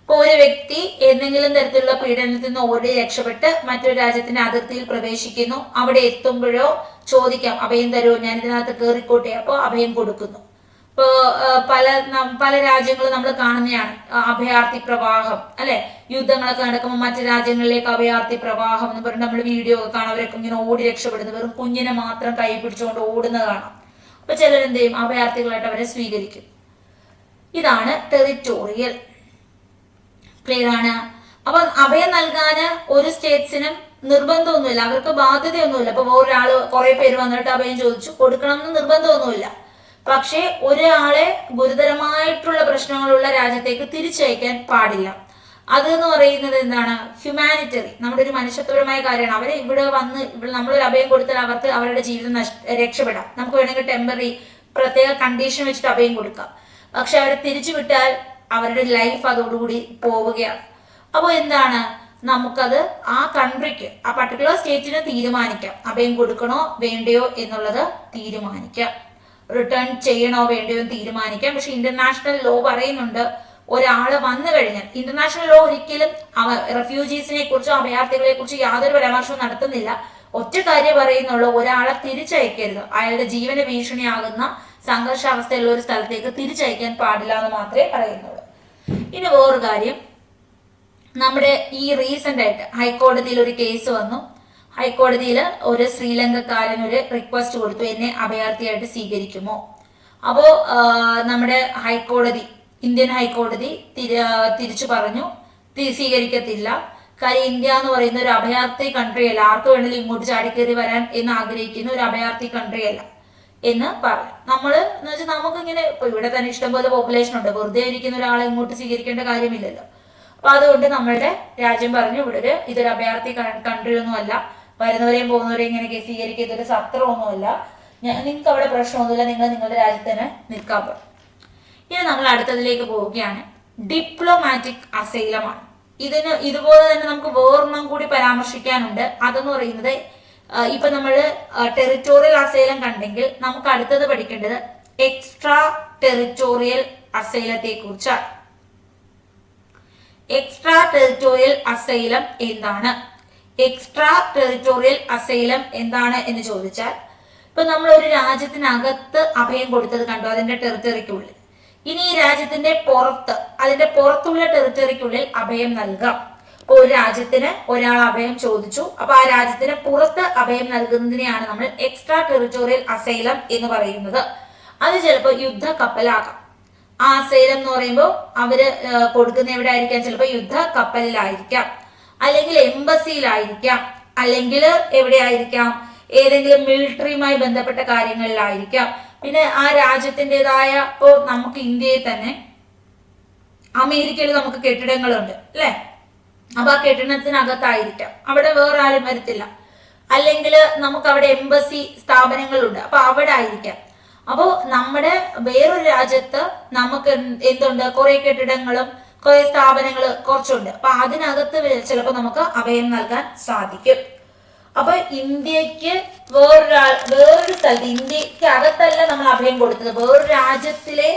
ഇപ്പോൾ ഒരു വ്യക്തി എന്തെങ്കിലും തരത്തിലുള്ള പീഡനത്തിൽ നിന്ന് ഓടി രക്ഷപ്പെട്ട് മറ്റൊരു രാജ്യത്തിന്റെ അതിർത്തിയിൽ പ്രവേശിക്കുന്നു. അവിടെ എത്തുമ്പോഴോ ചോദിക്കാം അഭയം തരുമോ, ഞാൻ ഇതിനകത്ത് കയറിക്കോട്ടെ. അപ്പോൾ അഭയം കൊടുക്കുന്നു. ഇപ്പോൾ പല രാജ്യങ്ങളും നമ്മൾ കാണുന്നതാണ് അഭയാർത്ഥി പ്രവാഹം, അല്ലെ? യുദ്ധങ്ങളൊക്കെ നടക്കുമ്പോൾ മറ്റു രാജ്യങ്ങളിലേക്ക് അഭയാർത്ഥി പ്രവാഹം എന്ന് പറഞ്ഞ് നമ്മൾ വീഡിയോ ഒക്കെ കാണാം. അവരൊക്കെ ഇങ്ങനെ ഓടി രക്ഷപ്പെടുന്നു, വെറും കുഞ്ഞിനെ മാത്രം കൈ പിടിച്ചുകൊണ്ട് ഓടുന്നത് കാണാം. അപ്പൊ ചിലരെന്ത് ചെയ്യും? അഭയാർത്ഥികളായിട്ട് അവരെ സ്വീകരിക്കും. ഇതാണ് ടെറിട്ടോറിയൽ. ക്ലിയർ ആണ്? അപ്പൊ അഭയം നൽകാന് ഒരു സ്റ്റേറ്റ്സിനും നിർബന്ധമൊന്നുമില്ല, അവർക്ക് ബാധ്യതയൊന്നുമില്ല. അപ്പൊ ഒരാള് കുറെ പേര് വന്നിട്ട് അഭയം ചോദിച്ചു കൊടുക്കണം എന്ന് നിർബന്ധമൊന്നുമില്ല. പക്ഷെ ഒരാളെ ഗുരുതരമായിട്ടുള്ള പ്രശ്നങ്ങളുള്ള രാജ്യത്തേക്ക് തിരിച്ചയക്കാൻ പാടില്ല. അതെന്ന് പറയുന്നത് എന്താണ്? ഹ്യൂമാനിറ്ററി, നമ്മുടെ ഒരു മനുഷ്യത്വപരമായ കാര്യമാണ്. അവരെ ഇവിടെ നമ്മളൊരു അഭയം കൊടുത്താൽ അവർക്ക് അവരുടെ ജീവിതം രക്ഷപ്പെടാം. നമുക്ക് വേണമെങ്കിൽ ടെമ്പററി പ്രത്യേക കണ്ടീഷൻ വെച്ചിട്ട് അഭയം കൊടുക്കാം. പക്ഷെ അവരെ തിരിച്ചു വിട്ടാൽ അവരുടെ ലൈഫ് അതോടുകൂടി പോവുകയാണ്. അപ്പോൾ എന്താണ്? നമുക്കത് ആ കൺട്രിക്ക്, ആ പർട്ടിക്കുലർ സ്റ്റേറ്റിന് തീരുമാനിക്കാം അഭയം കൊടുക്കണോ വേണ്ടയോ എന്നുള്ളത് തീരുമാനിക്കാം. റിട്ടേൺ ചെയ്യണോ വേണ്ടയോ എന്ന് തീരുമാനിക്കാം. പക്ഷെ ഇന്റർനാഷണൽ ലോ പറയുന്നുണ്ട് ഒരാള് വന്നു കഴിഞ്ഞാൽ, ഇന്റർനാഷണൽ ലോ ഒരിക്കലും റെഫ്യൂജീസിനെ കുറിച്ചോ അഭയാർത്ഥികളെ കുറിച്ചോ യാതൊരു പരാമർശവും നടത്തുന്നില്ല. ഒറ്റ കാര്യം പറയുന്നുള്ളൂ, ഒരാളെ തിരിച്ചയക്കരുത്. അയാളുടെ ജീവന ഭീഷണിയാകുന്ന സംഘർഷാവസ്ഥയുള്ള ഒരു സ്ഥലത്തേക്ക് തിരിച്ചയക്കാൻ പാടില്ല എന്ന് മാത്രമേ പറയുന്നുള്ളൂ. ഇനി വേറൊരു കാര്യം, നമ്മുടെ ഈ റീസെന്റ് ആയിട്ട് ഹൈക്കോടതിയിൽ ഒരു കേസ് വന്നു. ഹൈക്കോടതിയിൽ ഒരു ശ്രീലങ്കക്കാരൻ ഒരു റിക്വസ്റ്റ് കൊടുത്തു, എന്നെ അഭയാർത്ഥിയായിട്ട് സ്വീകരിക്കുമോ? അപ്പോ നമ്മുടെ ഹൈക്കോടതി, ഇന്ത്യൻ ഹൈക്കോടതി തിരിച്ചു പറഞ്ഞു സ്വീകരിക്കത്തില്ല. കാര്യം ഇന്ത്യ എന്ന് പറയുന്ന ഒരു അഭയാർത്ഥി കൺട്രി അല്ല, ആർക്ക് വേണമെങ്കിലും ഇങ്ങോട്ട് ചാടിക്കേറി വരാൻ എന്ന് ആഗ്രഹിക്കുന്ന ഒരു അഭയാർത്ഥി കൺട്രി അല്ല എന്ന് പറഞ്ഞു. നമ്മള് എന്ന് വെച്ചാൽ നമുക്കിങ്ങനെ ഇപ്പൊ ഇവിടെ തന്നെ ഇഷ്ടംപോലെ പോപ്പുലേഷൻ ഉണ്ട്, വെറുതെ ഇരിക്കുന്ന ഒരാളെ ഇങ്ങോട്ട് സ്വീകരിക്കേണ്ട കാര്യമില്ലല്ലോ. അപ്പൊ അതുകൊണ്ട് നമ്മളുടെ രാജ്യം പറഞ്ഞു ഇവിടെ ഇതൊരു അഭയാർത്ഥി കൺട്രി ഒന്നും അല്ല, വരുന്നവരെയും പോകുന്നവരെയും ഇങ്ങനെ സ്വീകരിക്കുക, ഇതൊരു സത്രമൊന്നുമല്ല, നിങ്ങൾക്ക് അവിടെ പ്രശ്നമൊന്നുമില്ല, നിങ്ങൾ നിങ്ങളുടെ രാജ്യത്ത് തന്നെ നിൽക്കാൻ പറ്റും. ഇനി നമ്മൾ അടുത്തതിലേക്ക് പോവുകയാണ്. ഡിപ്ലോമാറ്റിക് അസൈലമാണ്. ഇതിന് ഇതുപോലെ തന്നെ നമുക്ക് വേറൊന്നും കൂടി പരാമർശിക്കാനുണ്ട്. അതെന്ന് പറയുന്നത് ഇപ്പൊ നമ്മൾ ടെറിട്ടോറിയൽ അസൈലം കണ്ടെങ്കിൽ നമുക്ക് അടുത്തത് പഠിക്കേണ്ടത് എക്സ്ട്രാ ടെറിട്ടോറിയൽ അസൈലത്തെ കുറിച്ചാണ്. എക്സ്ട്രാ ടെറിട്ടോറിയൽ അസൈലം എന്താണ്? എക്സ്ട്രാ ടെറിട്ടോറിയൽ അസൈലം എന്താണ് എന്ന് ചോദിച്ചാൽ, ഇപ്പൊ നമ്മൾ ഒരു രാജ്യത്തിനകത്ത് അഭയം കൊടുത്തത് കണ്ടു, അതിന്റെ ടെറിട്ടറിക്കുള്ളിൽ. ഇനി ഈ രാജ്യത്തിന്റെ പുറത്ത്, അതിന്റെ പുറത്തുള്ള ടെറിട്ടറിക്കുള്ളിൽ അഭയം നൽകാം. ഒരു രാജ്യത്തിന് ഒരാൾ അഭയം ചോദിച്ചു, അപ്പൊ ആ രാജ്യത്തിന് പുറത്ത് അഭയം നൽകുന്നതിനെയാണ് നമ്മൾ എക്സ്ട്രാ ടെറിട്ടോറിയൽ അസൈലം എന്ന് പറയുന്നത്. അത് ചിലപ്പോൾ യുദ്ധ കപ്പലാകാം. ആ അസൈലം എന്ന് പറയുമ്പോൾ അവര് കൊടുക്കുന്ന എവിടെ ആയിരിക്കാം? ചിലപ്പോൾ യുദ്ധ കപ്പലിലായിരിക്കാം. അല്ലെങ്കിൽ എംബസിയിലായിരിക്കാം, അല്ലെങ്കിൽ എവിടെയായിരിക്കാം, ഏതെങ്കിലും മിലിറ്ററിയുമായി ബന്ധപ്പെട്ട കാര്യങ്ങളിലായിരിക്കാം. പിന്നെ ആ രാജ്യത്തിൻ്റെതായ, ഇപ്പോൾ നമുക്ക് ഇന്ത്യയിൽ തന്നെ അമേരിക്കയിൽ നമുക്ക് കെട്ടിടങ്ങളുണ്ട് അല്ലെ, അപ്പൊ ആ കെട്ടിടത്തിനകത്തായിരിക്കാം, അവിടെ വേറെ ആരും വരത്തില്ല. അല്ലെങ്കിൽ നമുക്ക് അവിടെ എംബസി സ്ഥാപനങ്ങളുണ്ട്, അപ്പൊ അവിടെ ആയിരിക്കാം. അപ്പോൾ നമ്മുടെ വേറൊരു രാജ്യത്ത് നമുക്ക് എന്തുണ്ട്, കുറെ കെട്ടിടങ്ങളും കുറെ സ്ഥാപനങ്ങൾ കുറച്ചുണ്ട്. അപ്പൊ അതിനകത്ത് ചിലപ്പോൾ നമുക്ക് അഭയം നൽകാൻ സാധിക്കും. അപ്പൊ ഇന്ത്യക്ക് വേറൊരു സ്ഥലത്ത്, ഇന്ത്യക്ക് അകത്തല്ല നമ്മൾ അഭയം കൊടുത്തത്, വേറൊരു രാജ്യത്തിലെ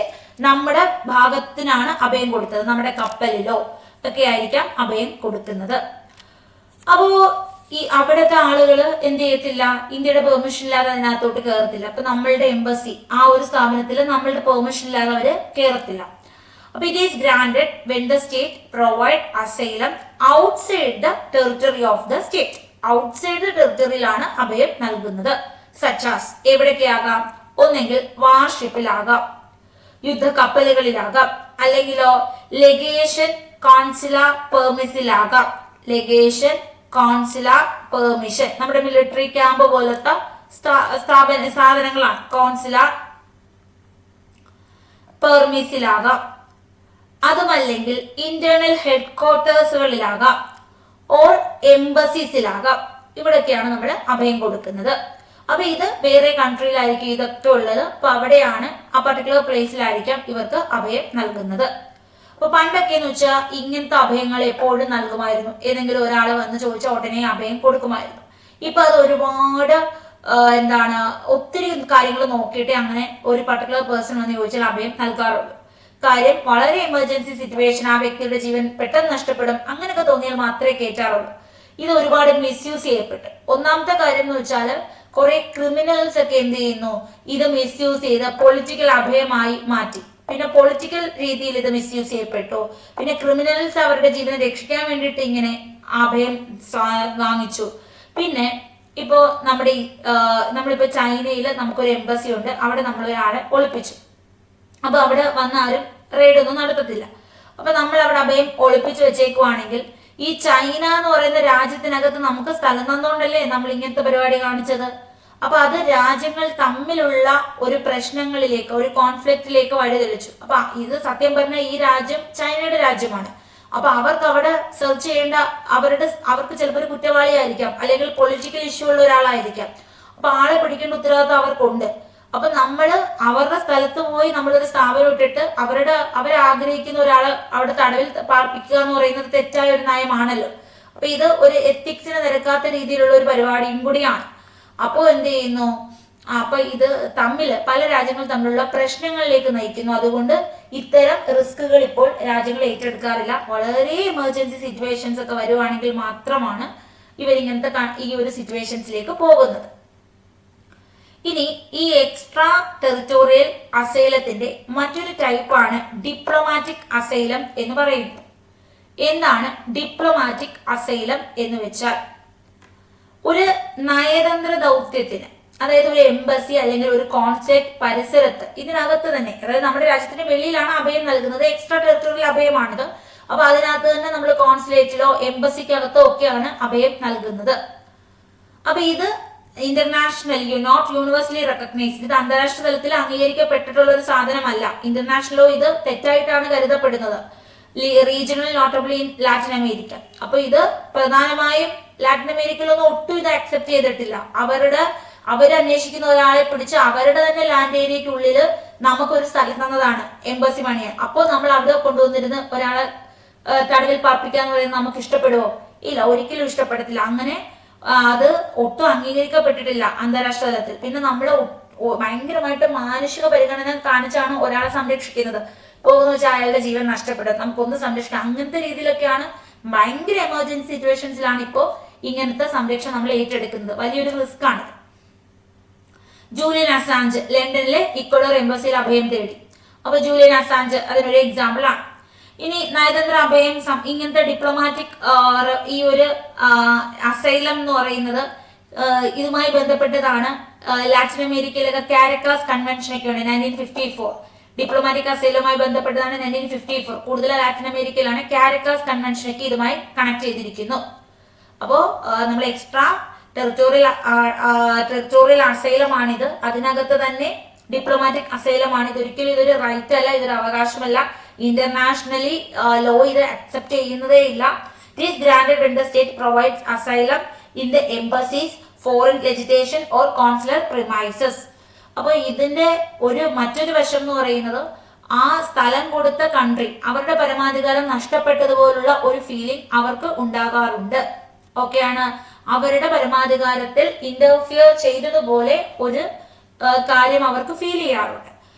നമ്മുടെ ഭാഗത്തിനാണ് അഭയം കൊടുത്തത്, നമ്മുടെ കപ്പലിലോ ഒക്കെ ആയിരിക്കാം അഭയം കൊടുക്കുന്നത്. അപ്പോ ഈ അവിടുത്തെ ആളുകൾ എന്ത് ചെയ്യത്തില്ല, ഇന്ത്യയുടെ പെർമിഷൻ ഇല്ലാതെ അതിനകത്തോട്ട് കയറത്തില്ല. അപ്പൊ നമ്മളുടെ എംബസി ആ ഒരു സ്ഥാപനത്തിൽ നമ്മളുടെ പെർമിഷൻ ഇല്ലാതെ അവര് കയറത്തില്ല. അപ്പൊ it is granted when the state provide asylum outside the territory of the state. Outside the ടെറിട്ടറിയിലാണ് അഭയം നൽകുന്നത്. സച്ചാസ് എവിടേക്കാകാം, ഒന്നെങ്കിൽ വാർഷിപ്പിലാകാം, യുദ്ധ കപ്പലുകളിലാകാം, അല്ലെങ്കിലോ ലെഗേഷൻ കോൺസുലാർ പെർമിസിലാകാം. ലെഗേഷൻ കോൺസുലാർ പെർമിഷൻ നമ്മുടെ മിലിറ്ററി ക്യാമ്പ് പോലത്തെ സാധനങ്ങളാണ്. കോൺസുലാർ പെർമിസിലാകാം. അതുമല്ലെങ്കിൽ ഇന്റേണൽ ഹെഡ് ക്വാർട്ടേഴ്സുകളിലാകാം, ഓർ എംബസീസിലാകാം. ഇവിടൊക്കെയാണ് നമ്മൾ അഭയം കൊടുക്കുന്നത്. അപ്പൊ ഇത് വേറെ കൺട്രിയിലായിരിക്കും ഇതൊക്കെ ഉള്ളത്. അപ്പൊ അവിടെയാണ്, ആ പർട്ടിക്കുലർ പ്ലേസിലായിരിക്കാം ഇവർക്ക് അഭയം നൽകുന്നത്. അപ്പൊ പണ്ടൊക്കെ എന്ന് വെച്ചാൽ ഇങ്ങനത്തെ അഭയങ്ങൾ എപ്പോഴും നൽകുമായിരുന്നു. ഏതെങ്കിലും ഒരാൾ വന്ന് ചോദിച്ചാൽ ഉടനെ അഭയം കൊടുക്കുമായിരുന്നു. ഇപ്പൊ അത് ഒരുപാട് ഒത്തിരി കാര്യങ്ങൾ നോക്കിയിട്ട് അങ്ങനെ ഒരു പർട്ടിക്കുലർ പേഴ്സൺ വന്ന് ചോദിച്ചാൽ അഭയം നൽകാറുള്ളൂ. കാര്യം വളരെ എമർജൻസി സിറ്റുവേഷൻ, ആ വ്യക്തിയുടെ ജീവൻ പെട്ടെന്ന് നഷ്ടപ്പെടും, അങ്ങനെയൊക്കെ തോന്നിയാൽ മാത്രമേ കയറ്റാറുള്ളൂ. ഇത് ഒരുപാട് മിസ്യൂസ് ചെയ്യപ്പെട്ടു. ഒന്നാമത്തെ കാര്യം എന്ന് വെച്ചാൽ കുറെ ക്രിമിനൽസ് ഒക്കെ എന്ത് ചെയ്യുന്നു, ഇത് മിസ്യൂസ് ചെയ്ത് പൊളിറ്റിക്കൽ അഭയമായി മാറ്റി. പിന്നെ പൊളിറ്റിക്കൽ രീതിയിൽ ഇത് മിസ്യൂസ് ചെയ്യപ്പെട്ടു. പിന്നെ ക്രിമിനൽസ് അവരുടെ ജീവനെ രക്ഷിക്കാൻ വേണ്ടിയിട്ട് ഇങ്ങനെ അഭയം വാങ്ങിച്ചു. പിന്നെ ഇപ്പോ നമ്മളിപ്പോ ചൈനയിൽ നമുക്കൊരു എംബസി ഉണ്ട്, അവിടെ നമ്മൾ ഒരാളെ ഒളിപ്പിച്ചു. അപ്പൊ അവിടെ വന്ന ആരും റെയ്ഡൊന്നും നടത്തത്തില്ല. അപ്പൊ നമ്മൾ അവിടെ അഭയം ഒളിപ്പിച്ചു വെച്ചേക്കുവാണെങ്കിൽ ഈ ചൈന എന്ന് പറയുന്ന രാജ്യത്തിനകത്ത് നമുക്ക് സ്ഥലം തന്നുകൊണ്ടല്ലേ നമ്മൾ ഇങ്ങനത്തെ പരിപാടി കാണിച്ചത്. അപ്പൊ അത് രാജ്യങ്ങൾ തമ്മിലുള്ള ഒരു പ്രശ്നങ്ങളിലേക്ക്, ഒരു കോൺഫ്ലിക്റ്റിലേക്ക് വഴിതെളിച്ചു. അപ്പൊ ഇത് സത്യം പറഞ്ഞാൽ ഈ രാജ്യം ചൈനയുടെ രാജ്യമാണ്. അപ്പൊ അവർക്ക് അവിടെ സെർച്ച് ചെയ്യേണ്ട, അവർക്ക് ചിലപ്പോൾ ഒരു കുറ്റവാളിയായിരിക്കാം, അല്ലെങ്കിൽ പൊളിറ്റിക്കൽ ഇഷ്യൂ ഉള്ള ഒരാളായിരിക്കാം. അപ്പൊ ആളെ പിടിക്കേണ്ട ഉത്തരവാദിത്വം അവർക്കുണ്ട്. അപ്പൊ നമ്മള് അവരുടെ സ്ഥലത്ത് പോയി നമ്മളൊരു സ്ഥാപനം ഇട്ടിട്ട് അവരെ ആഗ്രഹിക്കുന്ന ഒരാളെ അവിടെ തടവിൽ പാർപ്പിക്കുക എന്ന് പറയുന്നത് തെറ്റായ ഒരു നയമാണല്ലോ. അപ്പൊ ഇത് ഒരു എത്തിക്സിന് നിരക്കാത്ത രീതിയിലുള്ള ഒരു പരിപാടിയും കൂടിയാണ്. അപ്പോൾ എന്ത് ചെയ്യുന്നു, അപ്പൊ ഇത് പല രാജ്യങ്ങൾ തമ്മിലുള്ള പ്രശ്നങ്ങളിലേക്ക് നയിക്കുന്നു. അതുകൊണ്ട് ഇത്തരം റിസ്കുകൾ ഇപ്പോൾ രാജ്യങ്ങൾ ഏറ്റെടുക്കാറില്ല. വളരെ എമർജൻസി സിറ്റുവേഷൻസ് ഒക്കെ വരുവാണെങ്കിൽ മാത്രമാണ് ഇവരിങ്ങനത്തെ ഈ ഒരു സിറ്റുവേഷൻസിലേക്ക് പോകുന്നത്. ഇനി ഈ എക്സ്ട്രാ ടെറിട്ടോറിയൽ അസൈലത്തിന്റെ മറ്റൊരു ടൈപ്പാണ് ഡിപ്ലോമാറ്റിക് അസൈലം എന്ന് പറയുന്നത്. എന്താണ് ഡിപ്ലോമാറ്റിക് അസൈലം എന്ന് വെച്ചാൽ, ഒരു നയതന്ത്ര ദൗത്യത്തിന്, അതായത് ഒരു എംബസി അല്ലെങ്കിൽ ഒരു കോൺസുലേറ്റ് പരിസരത്ത്, ഇതിനകത്ത് തന്നെ, അതായത് നമ്മുടെ രാജ്യത്തിന്റെ വെളിയിലാണ് അഭയം നൽകുന്നത്, എക്സ്ട്രാ ടെറിട്ടോറിയൽ അഭയമാണിത്. അപ്പൊ അതിനകത്ത് തന്നെ നമ്മൾ കോൺസുലേറ്റിലോ എംബസിക്കകത്തോ ഒക്കെയാണ് അഭയം നൽകുന്നത്. അപ്പൊ ഇത് ഇന്റർനാഷണൽ നോട്ട് യൂണിവേഴ്സലി റെക്കഗ്നൈസ്ഡ്, ഇത് അന്താരാഷ്ട്ര തലത്തിൽ അംഗീകരിക്കപ്പെട്ടിട്ടുള്ള ഒരു സാധനമല്ല. ഇന്റർനാഷണലോ ഇത് തെറ്റായിട്ടാണ് കരുതപ്പെടുന്നത്. Regional, notably in Latin America. അപ്പൊ ഇത് പ്രധാനമായും ലാറ്റിൻ അമേരിക്കയിലൊന്നും ഒട്ടും ഇത് അക്സെപ്റ്റ് ചെയ്തിട്ടില്ല. അവരന്വേഷിക്കുന്ന ഒരാളെ പിടിച്ച് അവരുടെ തന്നെ ലാൻഡ് ഏരിയക്കുള്ളിൽ നമുക്കൊരു സ്ഥലം തന്നതാണ് എംബസി പണിയാൻ. അപ്പോൾ നമ്മൾ അവിടെ കൊണ്ടുവന്നിരുന്ന് ഒരാളെ തടവിൽ പാർപ്പിക്കാന്ന് പറയുന്നത് നമുക്ക് ഇഷ്ടപ്പെടുവോ? ഇല്ല, ഒരിക്കലും ഇഷ്ടപ്പെടത്തില്ല. അങ്ങനെ അത് ഒട്ടും അംഗീകരിക്കപ്പെട്ടിട്ടില്ല അന്താരാഷ്ട്ര തലത്തിൽ. പിന്നെ നമ്മൾ ഭയങ്കരമായിട്ട് മാനുഷിക പരിഗണന കാണിച്ചാണ് ഒരാളെ സംരക്ഷിക്കുന്നത്. പോകുന്ന വെച്ചാൽ അയാളുടെ ജീവൻ നഷ്ടപ്പെടും, നമുക്കൊന്ന് സംരക്ഷിക്കാം, അങ്ങനത്തെ രീതിയിലൊക്കെയാണ്. ഭയങ്കര എമർജൻസി സിറ്റുവേഷൻസിലാണ് ഇപ്പോൾ ഇങ്ങനത്തെ സംരക്ഷണം നമ്മൾ ഏറ്റെടുക്കുന്നത്. വലിയൊരു റിസ്ക് ആണ്. ജൂലിയൻ അസാഞ്ച് ലണ്ടനിലെ ഇക്വഡോർ എംബസിയിൽ അഭയം തേടി. അപ്പൊ ജൂലിയൻ അസാഞ്ച് അതിനൊരു എക്സാമ്പിൾ ആണ്. ഇനി നയതന്ത്ര അഭയം, ഇങ്ങനത്തെ ഡിപ്ലോമാറ്റിക് ഈ ഒരു അസൈലം എന്ന് പറയുന്നത് ഇതുമായി ബന്ധപ്പെട്ടതാണ്. ലാറ്റിൻ അമേരിക്കയിലൊക്കെ കാരക്കാസ് കൺവെൻഷൻ ഒക്കെ ഉണ്ട്, 1954. ഡിപ്ലോമാറ്റിക് അസൈലുമായി ബന്ധപ്പെട്ടതാണ് 1954. കൂടുതൽ ലാറ്റിൻ അമേരിക്കയിലാണ്. കാരക്കാസ് കൺവെൻഷനൊക്കെ ഇതുമായി കണക്ട് ചെയ്തിരിക്കുന്നു. അപ്പോൾ നമ്മൾ എക്സ്ട്രാ ടെറിട്ടോറിയൽ അസൈലമാണിത്. അതിനകത്ത് തന്നെ ഡിപ്ലോമാറ്റിക് അസൈലമാണ്. ഇതൊരിക്കലും ഇതൊരു റൈറ്റ് അല്ല, ഇതൊരു അവകാശമല്ല. ഇന്റർനാഷണലി ലോ ഇത് അക്സെപ്റ്റ് ചെയ്യുന്നതേ ഇല്ല. It is granted when the state provides asylum in the embassies, foreign legislation or consular premises. അപ്പോൾ ഇതിന്റെ മറ്റൊരു വശം എന്ന് പറയുന്നത് ആ സ്ഥലം കൊടുത്ത കൺട്രി അവരുടെ പരമാധികാരം നഷ്ടപ്പെട്ടതുപോലുള്ള ഒരു ഫീലിംഗ് അവർക്ക് ഉണ്ടാകാറുണ്ട്. ഓക്കെയാണ്, അവരുടെ പരമാധികാരത്തിൽ ഇന്റർഫിയർ ചെയ്തതുപോലെ ഒരു കാര്യം അവർക്ക് ഫീൽ ചെയ്യാറുണ്ട്.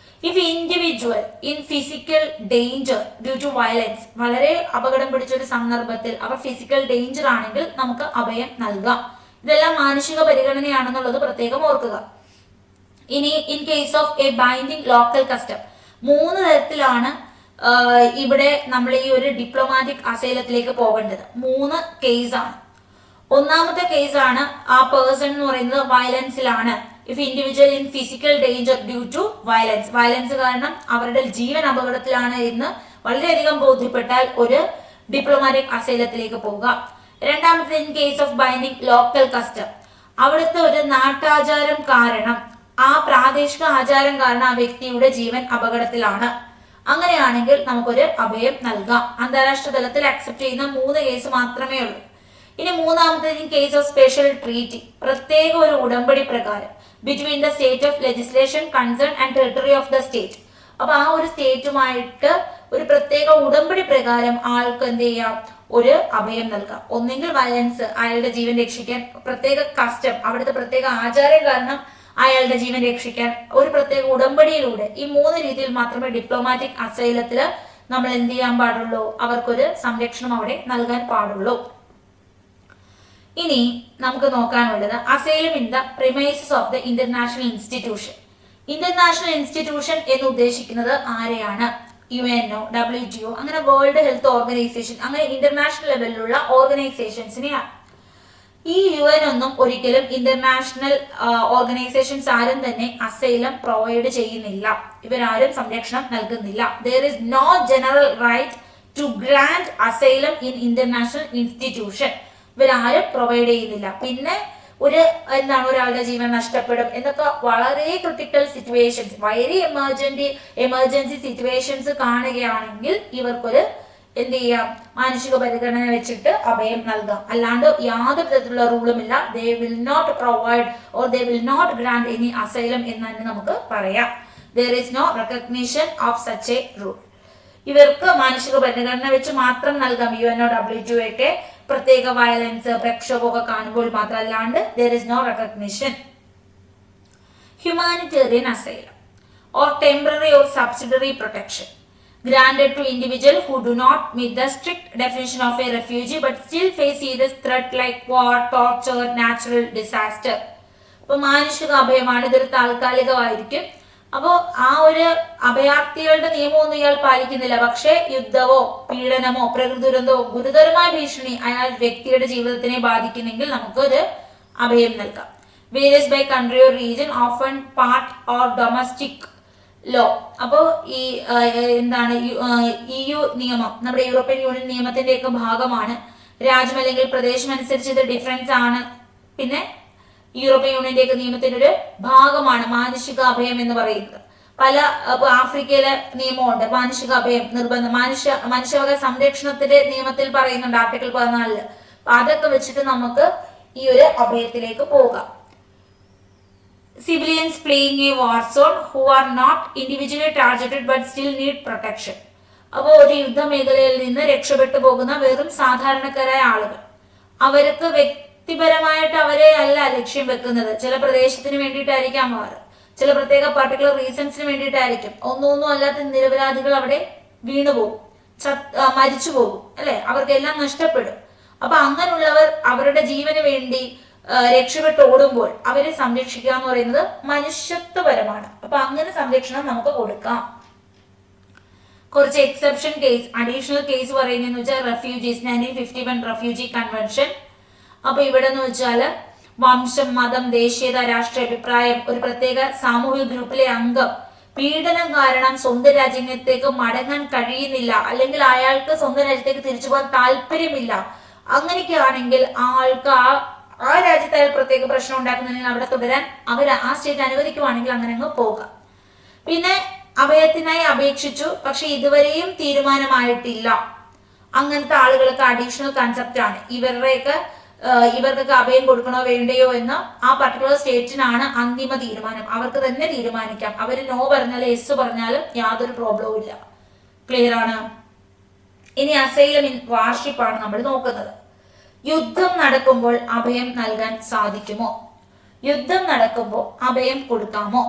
If individual in physical danger due to violence, വളരെ അപകടം പിടിച്ചൊരു സന്ദർഭത്തിൽ അവർ ഫിസിക്കൽ ഡേഞ്ചർ ആണെങ്കിൽ നമുക്ക് അഭയം നൽകാം. ഇതെല്ലാം മാനുഷിക പരിഗണനയാണെന്നുള്ളത് പ്രത്യേകം ഓർക്കുക. ഇനി in case of A binding local custom, 3 തരത്തിലാണ് ഇവിടെ നമ്മൾ ഈ ഒരു ഡിപ്ലോമാറ്റിക് അസൈലത്തിലേക്ക് പോകേണ്ടത്. 3 കേസാണ്. ഒന്നാമത്തെ കേസാണ് ആ പേഴ്സൺ എന്ന് പറയുന്നത് വയലൻസിലാണ്. If individual in physical danger due to violence, violence കാരണം അവരുടെ ജീവൻ അപകടത്തിലാണ് എന്ന് വളരെയധികം ബോധ്യപ്പെട്ടാൽ ഒരു ഡിപ്ലോമാറ്റിക് അസൈലത്തിലേക്ക് പോവുക. രണ്ടാമത്തെ in case of binding local custom, അവിടുത്തെ ഒരു നാട്ടാചാരം കാരണം, ആ പ്രാദേശിക ആചാരം കാരണം ആ വ്യക്തിയുടെ ജീവൻ അപകടത്തിലാണ്. അങ്ങനെയാണെങ്കിൽ നമുക്കൊരു അഭയം നൽകാം. അന്താരാഷ്ട്ര തലത്തിൽ അക്സെപ്റ്റ് ചെയ്യുന്ന 3 കേസ് മാത്രമേ ഉള്ളൂ. ഇനി മൂന്നാമത്തെ in case of special treaty, പ്രത്യേക ഒരു ഉടമ്പടി പ്രകാരം between the state of legislation concern and territory of the state. അപ്പൊ ആ ഒരു സ്റ്റേറ്റുമായിട്ട് ഒരു പ്രത്യേക ഉടമ്പടി പ്രകാരം ആൾക്ക് എന്ത് ചെയ്യാം, ഒരു അഭയം നൽകാം. ഒന്നെങ്കിൽ വയലൻസ്, അയാളുടെ ജീവൻ രക്ഷിക്കാൻ, പ്രത്യേക കസ്റ്റം, അവിടുത്തെ പ്രത്യേക ആചാരം കാരണം അയാളുടെ ജീവൻ രക്ഷിക്കാൻ, ഒരു പ്രത്യേക ഉടമ്പടിയിലൂടെ. ഈ 3 രീതിയിൽ മാത്രമേ ഡിപ്ലോമാറ്റിക് അസൈലത്തില് നമ്മൾ എന്ത് ചെയ്യാൻ പാടുള്ളൂ, അവർക്കൊരു സംരക്ഷണം അവിടെ നൽകാൻ പാടുള്ളൂ. ഇനി നമുക്ക് നോക്കാനുള്ളത് asylum in the premises of the international institution. International institution എന്ന് ഉദ്ദേശിക്കുന്നത് ആരെയാണ്? UNO, WTO, അങ്ങനെ വേൾഡ് ഹെൽത്ത് ഓർഗനൈസേഷൻ, അങ്ങനെ ഇന്റർനാഷണൽ ലെവലിലുള്ള ഓർഗനൈസേഷൻസിനെയാണ്. ഈ UN ഒന്നും ഒരിക്കലും ഇന്റർനാഷണൽ ഓർഗനൈസേഷൻസ് ആരും തന്നെ അസൈലം പ്രൊവൈഡ് ചെയ്യുന്നില്ല. ഇവരാരും സംരക്ഷണം നൽകുന്നില്ല. There is no general right to grant asylum in international institution. ഇവരാരും പ്രൊവൈഡ് ചെയ്യുന്നില്ല. പിന്നെ ഒരാളുടെ ജീവൻ നഷ്ടപ്പെടും എന്നൊക്കെ വളരെ ക്രിട്ടിക്കൽ സിറ്റുവേഷൻസ്, വളരെ എമർജൻസി സിറ്റുവേഷൻസ് കാണുകയാണെങ്കിൽ ഇവർക്കൊരു എന്ത് ചെയ്യാം, മാനുഷിക പരിഗണന വെച്ചിട്ട് അഭയം നൽകാം. അല്ലാണ്ട് യാതൊരു തരത്തിലുള്ള റൂളും ഇല്ല. They will not provide or they will not grant any asylum എന്ന് തന്നെ നമുക്ക് പറയാം. There is no recognition of such a rule. ഇവർക്ക് മാനുഷിക പരിഗണന വെച്ച് മാത്രം നൽകാം. UNO, WTO ഒക്കെ പ്രത്യേക വയലൻസ്, പ്രക്ഷോഭമൊക്കെ കാണുമ്പോൾ മാത്രം, അല്ലാണ്ട് there is no recognition. Humanitarian asylum or temporary or subsidiary protection granted to individuals who do not meet the strict definition of a refugee but still face serious threat like war, torture, natural disaster. അപ്പോൾ മാനുഷിക അഭയമാണ്, ഇതൊരു താൽക്കാലികമായിരിക്കും. അപ്പോൾ ആ ഒരു അഭയാർത്ഥികളുടെ നിയമമൊന്നും ഇയാൾ പാലിക്കുന്നില്ല. പക്ഷേ യുദ്ധമോ പീഡനമോ പ്രകൃതി ദുരന്തമോ ഗുരുതരമായ ഭീഷണി അയാൾ വ്യക്തിയുടെ ജീവിതത്തിനെ ബാധിക്കുന്നെങ്കിൽ നമുക്കൊരു അഭയം നൽകാം. Various by country or region, often part or domestic law. അപ്പോൾ ഈ എന്താണ് EU നിയമം, നമ്മുടെ യൂറോപ്യൻ യൂണിയൻ നിയമത്തിന്റെയൊക്കെ ഭാഗമാണ്. രാജ്യം അല്ലെങ്കിൽ പ്രദേശം അനുസരിച്ച് ഇത് ഡിഫറൻസ് ആണ്. പിന്നെ യൂറോപ്യൻ യൂണിയന്റെ നിയമത്തിന്റെ ഒരു ഭാഗമാണ് മാനുഷികാഭയം എന്ന് പറയുന്നത്. പല ആഫ്രിക്കയിലെ നിയമമുണ്ട് മാനുഷികാഭയം നിർബന്ധം, മനുഷ്യാവകാശ സംരക്ഷണത്തിന്റെ നിയമത്തിൽ പറയുന്നുണ്ട് ആർട്ടിക്കിൾ 14. അതൊക്കെ വെച്ചിട്ട് നമുക്ക് ഈ ഒരു അഭയത്തിലേക്ക് പോകാം. Civilians fleeing a war zone who are not individually targeted but still need protection. അപ്പോൾ ഒരു യുദ്ധമേഖലയിൽ നിന്ന് രക്ഷപ്പെട്ടു പോകുന്ന വെറും സാധാരണക്കാരായ ആളുകൾ, അവർക്ക് വ്യക്തിപരമായിട്ട് അവരെ അല്ല ലക്ഷ്യം വെക്കുന്നത്. ചില പ്രദേശത്തിന് വേണ്ടിയിട്ടായിരിക്കാം വാർ, ചില പ്രത്യേക പർട്ടിക്കുലർ റീസൺസിന് വേണ്ടിയിട്ടായിരിക്കും. ഒന്നും അല്ലാത്ത നിരപരാധികൾ അവിടെ വീണുപോകും, മരിച്ചു പോകും, അല്ലെ, അവർക്കെല്ലാം നഷ്ടപ്പെടും. അപ്പൊ അങ്ങനെയുള്ളവർ അവരുടെ ജീവന് വേണ്ടി രക്ഷപ്പെട്ട് ഓടുമ്പോൾ അവരെ സംരക്ഷിക്കുക എന്ന് പറയുന്നത് മനുഷ്യത്വപരമാണ്. അപ്പൊ അങ്ങനെ സംരക്ഷണം നമുക്ക് കൊടുക്കാം. കുറച്ച് എക്സെപ്ഷൻ കേസ്, അഡീഷണൽ കേസ് പറയുന്നതെന്ന് വെച്ചാൽ റെഫ്യൂജീസ്, 1951 റെഫ്യൂജി കൺവെൻഷൻ. അപ്പൊ ഇവിടെ എന്ന് വെച്ചാല് വംശം, മതം, ദേശീയത, രാഷ്ട്രീയ അഭിപ്രായം, ഒരു പ്രത്യേക സാമൂഹിക ഗ്രൂപ്പിലെ അംഗം, പീഡനം കാരണം സ്വന്തം രാജ്യത്തേക്ക് മടങ്ങാൻ കഴിയുന്നില്ല, അല്ലെങ്കിൽ അയാൾക്ക് സ്വന്തം രാജ്യത്തേക്ക് തിരിച്ചു പോകാൻ താല്പര്യമില്ല, അങ്ങനെയൊക്കെ ആണെങ്കിൽ ആൾക്ക് ആ രാജ്യത്ത് അയാൾ പ്രത്യേക പ്രശ്നം ഉണ്ടാക്കുന്നുണ്ടെങ്കിൽ അവിടെ തുടരാൻ അവർ ആ സ്റ്റേറ്റ് അനുവദിക്കുവാണെങ്കിൽ അങ്ങനെ അങ്ങ് പോകാം. പിന്നെ അഭയത്തിനായി അപേക്ഷിച്ചു, പക്ഷെ ഇതുവരെയും തീരുമാനമായിട്ടില്ല. അങ്ങനത്തെ ആളുകൾക്ക് അഡീഷണൽ കൺസെപ്റ്റ് ആണ്. ഇവർക്കൊക്കെ അഭയം കൊടുക്കണോ വേണ്ടയോ എന്ന് ആ പർട്ടിക്കുലർ സ്റ്റേറ്റിനാണ് അന്തിമ തീരുമാനം. അവർക്ക് തന്നെ തീരുമാനിക്കാം. അവർ നോ പറഞ്ഞാലും യെസ് പറഞ്ഞാലും യാതൊരു പ്രോബ്ലവും ഇല്ല. ക്ലിയർ ആണ്. ഇനി അസൈലം ഇൻ വാർഷിപ്പ് ആണ് നമ്മൾ നോക്കുന്നത്. യുദ്ധം നടക്കുമ്പോൾ അഭയം നൽകാൻ സാധിക്കുമോ? യുദ്ധം നടക്കുമ്പോൾ അഭയം കൊടുക്കാമോ?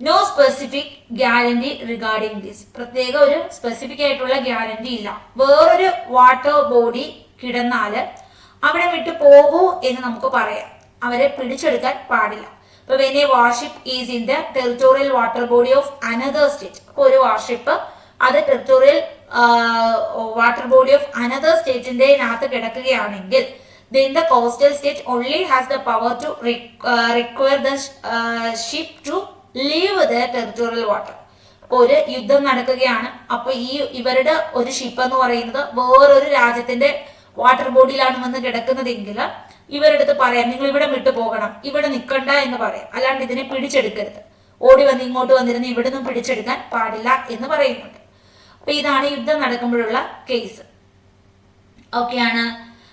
No specific guarantee regarding this. പ്രത്യേക ഒരു സ്പെസിഫിക് ആയിട്ടുള്ള ഗ്യാരണ്ടി ഇല്ല. വേറൊരു വാട്ടർ ബോഡി കിടന്നാല് അവിടെ വിട്ടു പോകൂ എന്ന് നമുക്ക് പറയാം. അവരെ പിടിച്ചെടുക്കാൻ പാടില്ല. ഇപ്പൊ when a warship is in the territorial water body of another state. അപ്പൊ ഒരു വാർഷിപ്പ് അത് territorial water body of another സ്റ്റേറ്റിന്റെ അകത്ത് കിടക്കുകയാണെങ്കിൽ then the coastal state only has the power to require the ship to leave the territorial water. അപ്പോൾ ഒരു യുദ്ധം നടക്കുകയാണ്. അപ്പൊ ഇവരുടെ ഒരു ഷിപ്പ് എന്ന് പറയുന്നത് വേറൊരു രാജ്യത്തിന്റെ വാട്ടർ ബോഡിയിലാണ് വന്ന് കിടക്കുന്നതെങ്കിൽ ഇവരുടെ അടുത്ത് പറയാം, നിങ്ങൾ ഇവിടെ വിട്ടു പോകണം, ഇവിടെ നിൽക്കണ്ട എന്ന് പറയാം. അല്ലാണ്ട് ഇതിനെ പിടിച്ചെടുക്കരുത്, ഓടി വന്ന് ഇങ്ങോട്ട് വന്നിരുന്ന് ഇവിടെ നിന്നും പിടിച്ചെടുക്കാൻ പാടില്ല എന്ന് പറയുന്നുണ്ട്. അപ്പൊ ഇതാണ് യുദ്ധം നടക്കുമ്പോഴുള്ള കേസ്. ഓക്കെയാണ്.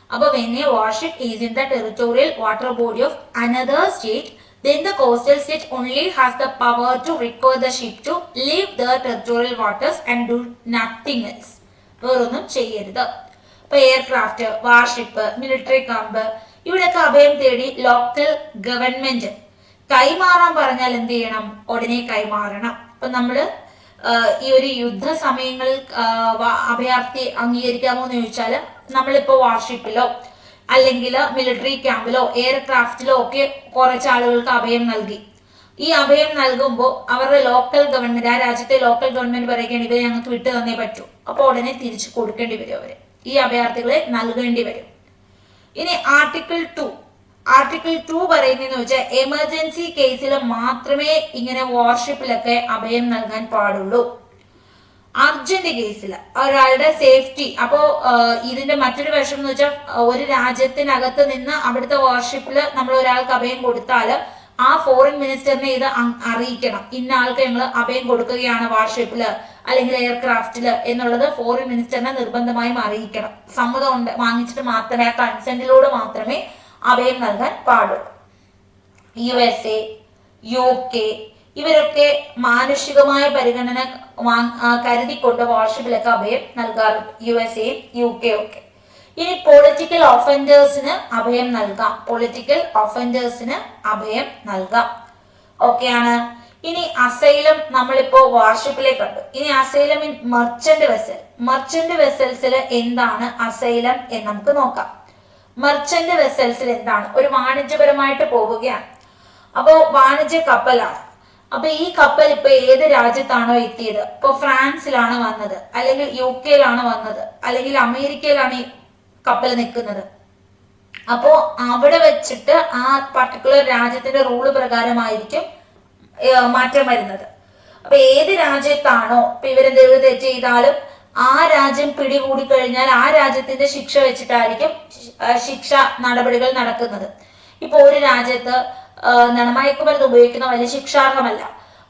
അപ്പൊ when a warship is in the territorial water body of another state, then the coastal state only has the power to require the ship to leave the territorial waters and do nothing else. വേറൊന്നും ചെയ്യരുത്. ഇപ്പൊ aircraft, warship, military camp ഇവിടെയൊക്കെ അഭയം തേടി local government കൈമാറാൻ പറഞ്ഞാൽ എന്ത് ചെയ്യണം? ഉടനെ കൈമാറണം. ഇപ്പൊ നമ്മള് ഈ ഒരു യുദ്ധ സമയങ്ങളിൽ അഭയാർത്ഥി അംഗീകരിക്കാമോ എന്ന് ചോദിച്ചാൽ നമ്മളിപ്പോ വാർഷിപ്പിലോ അല്ലെങ്കിൽ മിലിറ്ററി ക്യാമ്പിലോ എയർക്രാഫ്റ്റിലോ ഒക്കെ കുറച്ച് ആളുകൾക്ക് അഭയം നൽകി. ഈ അഭയം നൽകുമ്പോൾ അവരുടെ ലോക്കൽ ഗവൺമെന്റ്, ആ രാജ്യത്തെ ലോക്കൽ ഗവൺമെന്റ് പറയുകയാണ് ഇവരെ ഞങ്ങൾക്ക് വിട്ടു തന്നേ പറ്റൂ. അപ്പോൾ ഉടനെ തിരിച്ചു കൊടുക്കേണ്ടി വരും, അവര് ഈ അഭയാർത്ഥികളെ നൽകേണ്ടി വരും. ഇനി ആർട്ടിക്കിൾ 2 പറയുന്നതെന്ന് വെച്ചാൽ എമർജൻസി കേസിൽ മാത്രമേ ഇങ്ങനെ വാർഷിപ്പിലൊക്കെ അഭയം നൽകാൻ പാടുള്ളൂ. അർജന്റ് കേസിൽ ഒരാളുടെ സേഫ്റ്റി. അപ്പോ ഇതിന്റെ മറ്റൊരു വശം എന്ന് വെച്ചാൽ ഒരു രാജ്യത്തിനകത്ത് നിന്ന് അവിടുത്തെ വാർഷിപ്പിൽ നമ്മൾ ഒരാൾക്ക് അഭയം കൊടുത്താൽ ആ ഫോറിൻ മിനിസ്റ്ററിനെ ഇത് അറിയിക്കണം. ഇന്ന ആൾക്ക് ഞങ്ങൾ അഭയം കൊടുക്കുകയാണ് വാർഷിപ്പില് അല്ലെങ്കിൽ എയർക്രാഫ്റ്റില് എന്നുള്ളത് ഫോറിൻ മിനിസ്റ്ററിനെ നിർബന്ധമായും അറിയിക്കണം. സമ്മതം വാങ്ങിച്ചിട്ട് മാത്രമേ, ആ കൺസെന്റിലൂടെ മാത്രമേ അഭയം നൽകാൻ പാടുള്ളൂ. USA, UK ഇവരൊക്കെ മാനുഷികമായ പരിഗണന കരുതിക്കൊണ്ട് വാർഷിപ്പിലൊക്കെ അഭയം നൽകാറുണ്ട്. USA, UK ഒക്കെ. ഇനി പൊളിറ്റിക്കൽ ഒഫൻഡേഴ്സിന് അഭയം നൽകാം. പൊളിറ്റിക്കൽ ഒഫൻഡേഴ്സിന് അഭയം നൽകാം. ഓക്കെയാണ്. ഇനി അസൈലം നമ്മളിപ്പോ വാർഷിപ്പിലേക്ക് കണ്ടു. ഇനി asylum in merchant vessel. Merchant വെസൽസിൽ എന്താണ് അസൈലം എന്ന് നമുക്ക് നോക്കാം. മെർച്ചന്റ് വെസൽസിൽ എന്താണ്? ഒരു വാണിജ്യപരമായിട്ട് പോവുകയാണ്. അപ്പോ വാണിജ്യ കപ്പലാണ്. അപ്പൊ ഈ കപ്പൽ ഇപ്പൊ ഏത് രാജ്യത്താണോ എത്തിയത്, ഇപ്പൊ ഫ്രാൻസിലാണ് വന്നത്, അല്ലെങ്കിൽ UK വന്നത്, അല്ലെങ്കിൽ അമേരിക്കയിലാണ് ഈ കപ്പൽ നിൽക്കുന്നത്. അപ്പോ അവിടെ വെച്ചിട്ട് ആ പർട്ടിക്കുലർ രാജ്യത്തിന്റെ റൂള് പ്രകാരമായിരിക്കും മാറ്റം വരുന്നത്. അപ്പൊ ഏത് രാജ്യത്താണോ ഇപ്പൊ ഇവരെന്തെങ്കിലും തെറ്റ് ചെയ്താലും ആ രാജ്യം പിടികൂടി കഴിഞ്ഞാൽ ആ രാജ്യത്തിന്റെ ശിക്ഷ വെച്ചിട്ടായിരിക്കും ശിക്ഷ നടപടികൾ നടക്കുന്നത്. ഇപ്പൊ ഒരു രാജ്യത്ത് മയക്കുമരുന്ന് ഉപയോഗിക്കുന്ന വലിയ ശിക്ഷാർഹമല്ല.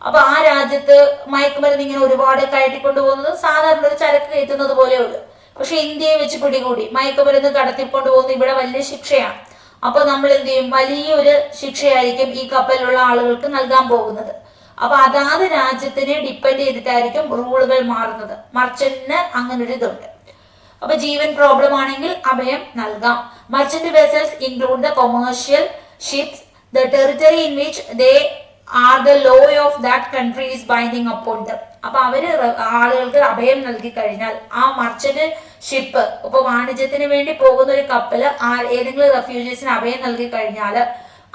അപ്പൊ ആ രാജ്യത്ത് മയക്കുമരുന്ന് ഇങ്ങനെ ഒരുപാട് കയറ്റിക്കൊണ്ടു പോകുന്നത് സാധാരണ ഒരു ചരക്ക് കയറ്റുന്നത് പോലെയുള്ളൂ. പക്ഷെ ഇന്ത്യയെ വെച്ച് പിടികൂടി മയക്കുമരുന്ന് കടത്തിക്കൊണ്ടു പോകുന്നത് ഇവിടെ വലിയ ശിക്ഷയാണ്. അപ്പൊ നമ്മൾ എന്ത് ചെയ്യും? വലിയൊരു ശിക്ഷയായിരിക്കും ഈ കപ്പലിലുള്ള ആളുകൾക്ക് നൽകാൻ പോകുന്നത്. അപ്പൊ അതാത് രാജ്യത്തിനെ ഡിപ്പെൻഡ് ചെയ്തിട്ടായിരിക്കും റൂളുകൾ മാറുന്നത്. മർച്ചന്റിന് അങ്ങനെ ഒരു ഇതുണ്ട്. അപ്പൊ ജീവൻ പ്രോബ്ലം ആണെങ്കിൽ അഭയം നൽകാം. Merchant vessels include the commercial ships, the territory in which they are the law of that country is binding upon them. അപ്പൊ അവര് ആളുകൾക്ക് അഭയം നൽകി കഴിഞ്ഞാൽ ആ മർച്ചന്റ് ഷിപ്പ്, ഇപ്പൊ വാണിജ്യത്തിന് വേണ്ടി പോകുന്ന ഒരു കപ്പല് ഏതെങ്കിലും റെഫ്യൂജീസിന് അഭയം നൽകി കഴിഞ്ഞാൽ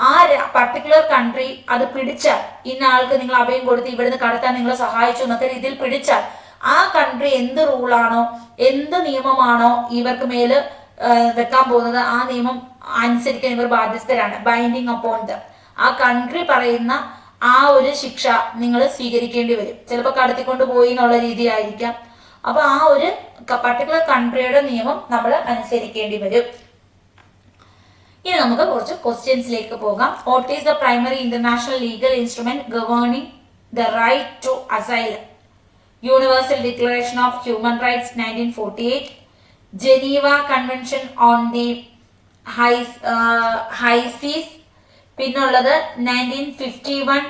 ആ പർട്ടിക്കുലർ കൺട്രി അത് പിടിച്ചാൽ, ഇന്ന ആൾക്ക് നിങ്ങൾ അഭയം കൊടുത്ത് ഇവിടുന്ന് കടത്താൻ നിങ്ങളെ സഹായിച്ചു എന്നൊക്കെ രീതിയിൽ പിടിച്ചാൽ ആ കൺട്രി എന്ത് റൂളാണോ എന്ത് നിയമമാണോ ഇവർക്ക് മേല് വെക്കാൻ പോകുന്നത് ആ നിയമം അനുസരിക്കാൻ ഇവർ ബാധ്യസ്ഥരാണ്. Binding upon dum. ആ കൺട്രി പറയുന്ന ആ ഒരു ശിക്ഷ നിങ്ങൾ സ്വീകരിക്കേണ്ടി വരും. ചിലപ്പോൾ കടത്തിക്കൊണ്ട് പോയി എന്നുള്ള രീതിയായിരിക്കാം. അപ്പൊ ആ ഒരു പർട്ടിക്കുലർ കൺട്രിയുടെ നിയമം നമ്മൾ അനുസരിക്കേണ്ടി വരും. ഇനി നമുക്ക് കുറച്ച് ക്വസ്റ്റ്യൻസിലേക്ക് പോകാം. What is the primary international legal instrument governing the right to asylum? Universal declaration of human rights 1948, Geneva convention on the high seas, പിന്നുള്ളത് 1951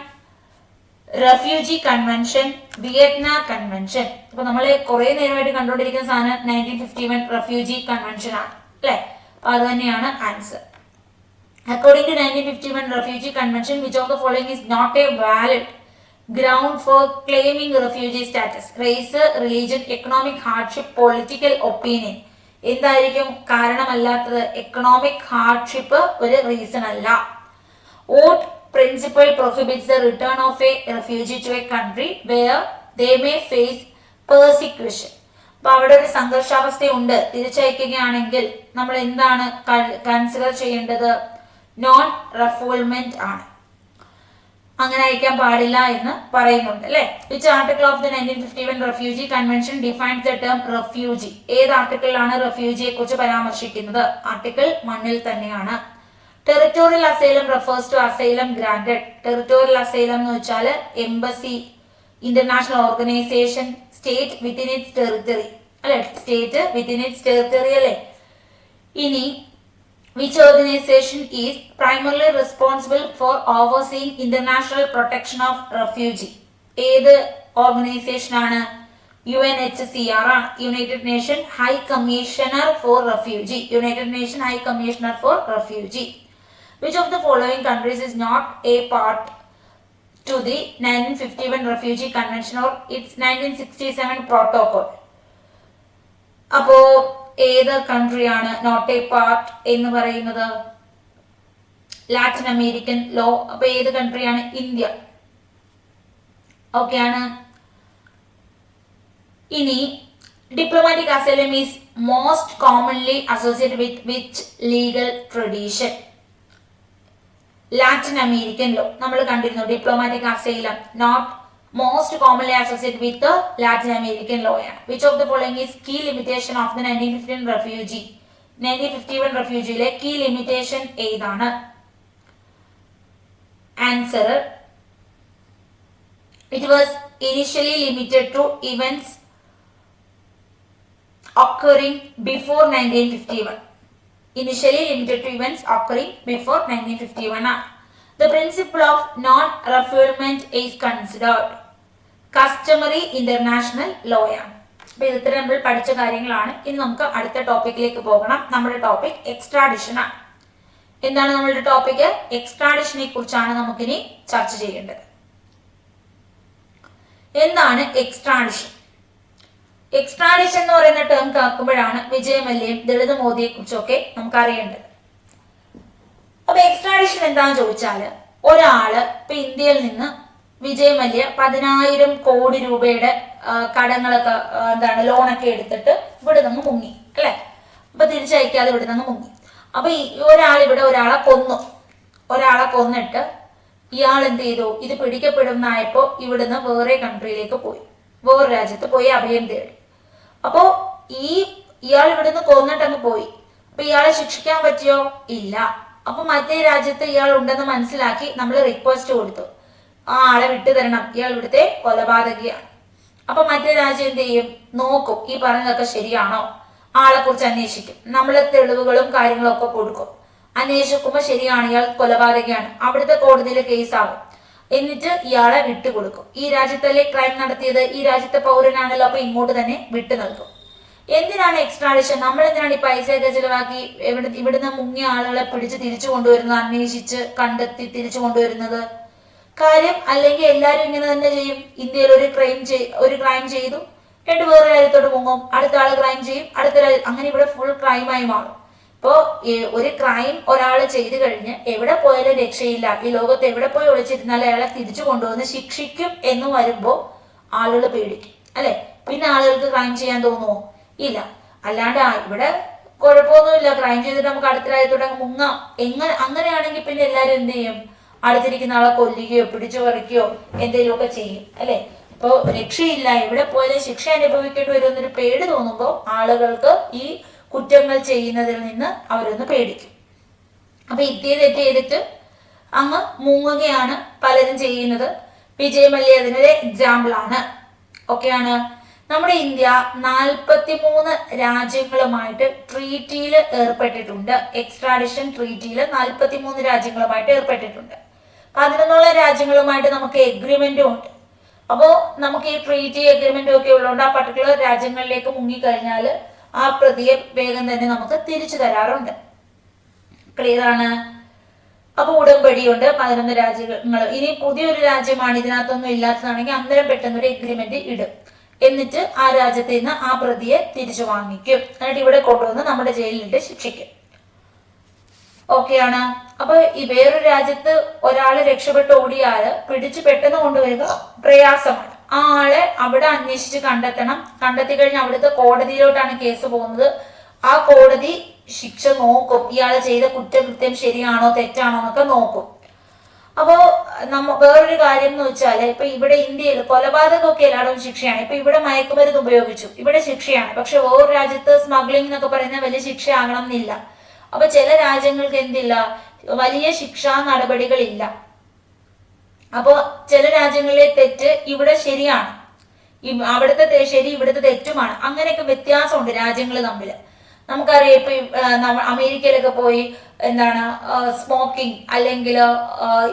റെഫ്യൂജി കൺവെൻഷൻ, വിയറ്റ്നാം കൺവെൻഷൻ. അപ്പൊ നമ്മൾ കുറെ നേരമായിട്ട് കണ്ടുകൊണ്ടിരിക്കുന്ന സാധനം 1951 റെഫ്യൂജി കൺവെൻഷൻ ആണ് അല്ലെ? അപ്പൊ അത് തന്നെയാണ് answer. According to 1951 Refugee Convention, which of the following is not a valid ground for claiming refugee status? Race, religion, economic hardship, political opinion. എന്തായിരിക്കും കാരണമല്ലാത്തത്? എക്കണോമിക് ഹാർഡ്ഷിപ്പ് ഒരു റീസൺ അല്ല. What principle prohibits the return of a refugee to a country where they may face persecution? അപ്പൊ അവിടെ ഒരു സംഘർഷാവസ്ഥയുണ്ട്, തിരിച്ചയക്കുകയാണെങ്കിൽ നമ്മൾ എന്താണ് consider ചെയ്യേണ്ടത്? Non റെഫൂൾമെന്റ് ആണ്. അങ്ങനെ അയക്കാൻ പാടില്ല എന്ന് പറയുന്നുണ്ട് അല്ലെ? Which article of the 1951 refugee convention defines the term refugee? ഏത് ആർട്ടിക്കിളിലാണ് റെഫ്യൂജിയെ കുറിച്ച് പരാമർശിക്കുന്നത്? ആർട്ടിക്കിൾ 1 തന്നെയാണ്. Territorial asylum refers to asylum granted. Territorial asylum എന്ന് വെച്ചാൽ embassy, international organisation, state within its territory അല്ലെ? സ്റ്റേറ്റ് വിത്തിൻ ഇറ്റ്സ് ടെറിട്ടറി അല്ലെ? ഇനി which organization is primarily responsible for overseeing international protection of refugee? ഏത് organisation ആണ്? UNHCR ആണ്, United Nation High Commissioner for Refugee. United Nation High Commissioner for Refugee. Which of the following countries is not a part to the 1951 Refugee Convention or its 1967 Protocol? അപ്പോ ഏത് കൺട്രിയാണ് not A part എന്ന് പറയുന്നത്? Latin American law. അപ്പൊ ഏത് കൺട്രിയാണ്? India. Okay ആണ്. ഇനി diplomatic asylum is most commonly associated with which legal tradition? Latin American law. നമ്മൾ കണ്ടിരുന്നു diplomatic asylum not most commonly associated with the Latin American law. Which of the following is key limitation of the 1951 refugee? 1951 refugee le key limitation ഏതാണ്? Answer, it was initially limited to events occurring before 1951. Initially limited to events occurring before 1951. The principle of non-refoulement is considered customary international law ആണ്. അപ്പൊ ഇത് നമ്മൾ പഠിച്ച കാര്യങ്ങളാണ്. ഇനി നമുക്ക് അടുത്ത ടോപ്പിക്കിലേക്ക് പോകണം. നമ്മുടെ ടോപ്പിക് എക്സ്ട്രാഡിഷൻ ആണ്. എന്താണ് നമ്മളുടെ ടോപ്പിക്? എക്സ്ട്രാഡിഷനെ കുറിച്ചാണ് നമുക്കിനി ചർച്ച ചെയ്യേണ്ടത്. എന്താണ് എക്സ്ട്രാഡിഷൻ? എക്സ്ട്രാഡിഷൻ എന്ന് പറയുന്ന ടേം കേൾക്കുമ്പോഴാണ് വിജയ് മല്യയും ദളിത് മോദിയെ കുറിച്ചൊക്കെ നമുക്ക് അറിയേണ്ടത്. അപ്പൊ എക്സ്ട്രാഡിഷൻ എന്താന്ന് ചോദിച്ചാല്, ഒരാള് ഇപ്പൊ ഇന്ത്യയിൽ നിന്ന് വിജയ് മല്യ 10,000 കോടി രൂപയുടെ കടങ്ങളൊക്കെ എന്താണ് ലോണൊക്കെ എടുത്തിട്ട് ഇവിടെ നിന്ന് മുങ്ങി അല്ലെ? അപ്പൊ തിരിച്ചയക്കാതെ ഇവിടെ നിന്ന് മുങ്ങി. അപ്പൊ ഒരാൾ ഇവിടെ ഒരാളെ കൊന്നിട്ട് ഇയാൾ എന്ത് ചെയ്തു? ഇത് പിടിക്കപ്പെടുന്നായപ്പോ ഇവിടുന്ന് വേറെ കൺട്രിയിലേക്ക് പോയി, വേറെ രാജ്യത്ത് പോയി അഭയം തേടി. അപ്പോ ഇയാൾ ഇവിടുന്ന് കൊന്നിട്ട് അങ്ങ് പോയി. അപ്പൊ ഇയാളെ ശിക്ഷിക്കാൻ പറ്റിയോ? ഇല്ല. അപ്പൊ മറ്റേ രാജ്യത്ത് ഇയാൾ ഉണ്ടെന്ന് മനസ്സിലാക്കി നമ്മൾ റിക്വസ്റ്റ് കൊടുത്തു, ആ ആളെ വിട്ടുതരണം, ഇയാൾ ഇവിടുത്തെ കൊലപാതകിയാണ്. അപ്പൊ മറ്റേ രാജ്യം എന്ത് ചെയ്യും? നോക്കും ഈ പറഞ്ഞതൊക്കെ ശരിയാണോ, ആളെ കുറിച്ച് അന്വേഷിക്കും, നമ്മളെ തെളിവുകളും കാര്യങ്ങളും ഒക്കെ കൊടുക്കും. അന്വേഷിക്കുമ്പോ ശരിയാണ്, ഇയാൾ കൊലപാതകിയാണ്, അവിടുത്തെ കോടതിയിൽ കേസാകും. എന്നിട്ട് ഇയാളെ വിട്ടുകൊടുക്കും. ഈ രാജ്യത്തല്ലേ ക്രൈം നടത്തിയത്, ഈ രാജ്യത്തെ പൗരനാണല്ലോ, അപ്പൊ ഇങ്ങോട്ട് തന്നെ വിട്ടു നൽകും. എന്തിനാണ് എക്സ്ട്രാഡിഷൻ? നമ്മൾ എന്തിനാണ് ഈ പൈസയൊക്കെ ചിലവാക്കി ഇവിടുന്ന് മുങ്ങിയ ആളുകളെ പിടിച്ച് തിരിച്ചു കൊണ്ടുവരുന്നത്, അന്വേഷിച്ച് കണ്ടെത്തി തിരിച്ചു കൊണ്ടുവരുന്നത്? കാര്യം അല്ലെങ്കിൽ എല്ലാരും ഇങ്ങനെ തന്നെ ചെയ്യും. ഇന്ത്യയിൽ ഒരു ക്രൈം ചെയ്തു, വേറെ രാജ്യത്തോട്ട് മുങ്ങും, അടുത്ത ആള് ക്രൈം ചെയ്യും, അങ്ങനെ ഇവിടെ ഫുൾ ക്രൈമായി മാറും. ഇപ്പോ ഒരു ക്രൈം ഒരാൾ ചെയ്തു കഴിഞ്ഞ് എവിടെ പോയാലും രക്ഷയില്ല, ഈ ലോകത്ത് എവിടെ പോയി ഒളിച്ചിരുന്നാലും അയാളെ തിരിച്ചു കൊണ്ടുവന്ന് ശിക്ഷിക്കും എന്ന് വരുമ്പോ ആളുകൾ പേടിക്കും അല്ലെ? പിന്നെ ആളുകൾക്ക് ക്രൈം ചെയ്യാൻ തോന്നുമോ? ഇല്ല. അല്ലാണ്ട് ഇവിടെ കുഴപ്പമൊന്നുമില്ല, ക്രൈം ചെയ്തിട്ട് നമുക്ക് അടുത്ത രാജ്യത്തോട്ട് അങ്ങ് മുങ്ങാം, അങ്ങനെയാണെങ്കിൽ പിന്നെ എല്ലാരും എന്ത് ചെയ്യും? അടുത്തിരിക്കുന്ന ആളെ കൊല്ലുകയോ പിടിച്ചു പറിക്കുകയോ എന്തെങ്കിലുമൊക്കെ ചെയ്യും അല്ലെ. ഇപ്പോൾ രക്ഷയില്ല, എവിടെ പോയാലും ശിക്ഷ അനുഭവിക്കേണ്ടി വരുമെന്നൊരു പേടി തോന്നുമ്പോൾ ആളുകൾക്ക് ഈ കുറ്റങ്ങൾ ചെയ്യുന്നതിൽ നിന്ന് അവരൊന്ന് പേടിക്കും. അപ്പൊ ഇത്തിരി തെറ്റ് ചെയ്തിട്ട് അങ്ങ് മുങ്ങുകയാണ് പലരും ചെയ്യുന്നത്. വിജയ് മല്യ അതിനൊരു എക്സാമ്പിൾ ആണ്. ഓക്കെയാണ്. നമ്മുടെ ഇന്ത്യ 43 രാജ്യങ്ങളുമായിട്ട് ട്രീറ്റിയിൽ ഏർപ്പെട്ടിട്ടുണ്ട്. എക്സ്ട്രാഡിഷൻ ട്രീറ്റിയിൽ 43 രാജ്യങ്ങളുമായിട്ട് ഏർപ്പെട്ടിട്ടുണ്ട്. 11 രാജ്യങ്ങളുമായിട്ട് നമുക്ക് എഗ്രിമെന്റും ഉണ്ട്. അപ്പോൾ നമുക്ക് ഈ ട്രീറ്റി എഗ്രിമെന്റും ഒക്കെ ഉള്ളതുകൊണ്ട് ആ പർട്ടിക്കുലർ രാജ്യങ്ങളിലേക്ക് മുങ്ങിക്കഴിഞ്ഞാൽ ആ പ്രതിയെ വേഗം തന്നെ നമുക്ക് തിരിച്ചു തരാറുണ്ട്. ക്ലിയർ ആണ്. അപ്പൊ ഉടമ്പടിയുണ്ട് 11 രാജ്യങ്ങൾ. ഇനി പുതിയൊരു രാജ്യമാണ് ഇതിനകത്തൊന്നും ഇല്ലാത്തതാണെങ്കിൽ അന്നേരം പെട്ടെന്ന് ഒരു എഗ്രിമെന്റ് ഇടും. എന്നിട്ട് ആ രാജ്യത്തിൽ നിന്ന് ആ പ്രതിയെ തിരിച്ചു വാങ്ങിക്കും. എന്നിട്ട് ഇവിടെ കൊണ്ടുവന്ന് നമ്മുടെ ജയിലിലിട്ട് ശിക്ഷിക്കും. ഓക്കെയാണ്. അപ്പൊ ഈ വേറൊരു രാജ്യത്ത് ഒരാള് രക്ഷപ്പെട്ട് ഓടിയാല് പിടിച്ച് പെട്ടെന്ന് കൊണ്ടുവരിക പ്രയാസമാണ്. ആ ആളെ അവിടെ അന്വേഷിച്ച് കണ്ടെത്തണം. കണ്ടെത്തി കഴിഞ്ഞാൽ അവിടുത്തെ കോടതിയിലോട്ടാണ് കേസ് പോകുന്നത്. ആ കോടതി ശിക്ഷ നോക്കും, ഇയാൾ ചെയ്ത കുറ്റകൃത്യം ശരിയാണോ തെറ്റാണോ എന്നൊക്കെ നോക്കും. അപ്പോ വേറൊരു കാര്യം എന്ന് വെച്ചാല് ഇപ്പൊ ഇവിടെ ഇന്ത്യയിൽ കൊലപാതകമൊക്കെ എല്ലായിടവും ശിക്ഷയാണ്. ഇപ്പൊ ഇവിടെ മയക്കുമരുന്ന് ഉപയോഗിച്ചു, ഇവിടെ ശിക്ഷയാണ്. പക്ഷെ വേറൊരു രാജ്യത്ത് സ്മഗ്ലിംഗ് എന്നൊക്കെ പറയുന്ന വലിയ ശിക്ഷയാകണം എന്നില്ല. അപ്പൊ ചില രാജ്യങ്ങൾക്ക് എന്തില്ല, വലിയ ശിക്ഷാ നടപടികളില്ല. അപ്പോ ചില രാജ്യങ്ങളിലെ തെറ്റ് ഇവിടെ ശരിയാണ്, അവിടുത്തെ ശരി ഇവിടുത്തെ തെറ്റുമാണ്. അങ്ങനെയൊക്കെ വ്യത്യാസമുണ്ട് രാജ്യങ്ങൾ തമ്മിൽ. നമുക്കറിയാം ഇപ്പൊ അമേരിക്കയിലൊക്കെ പോയി എന്താണ് സ്മോക്കിംഗ് അല്ലെങ്കിൽ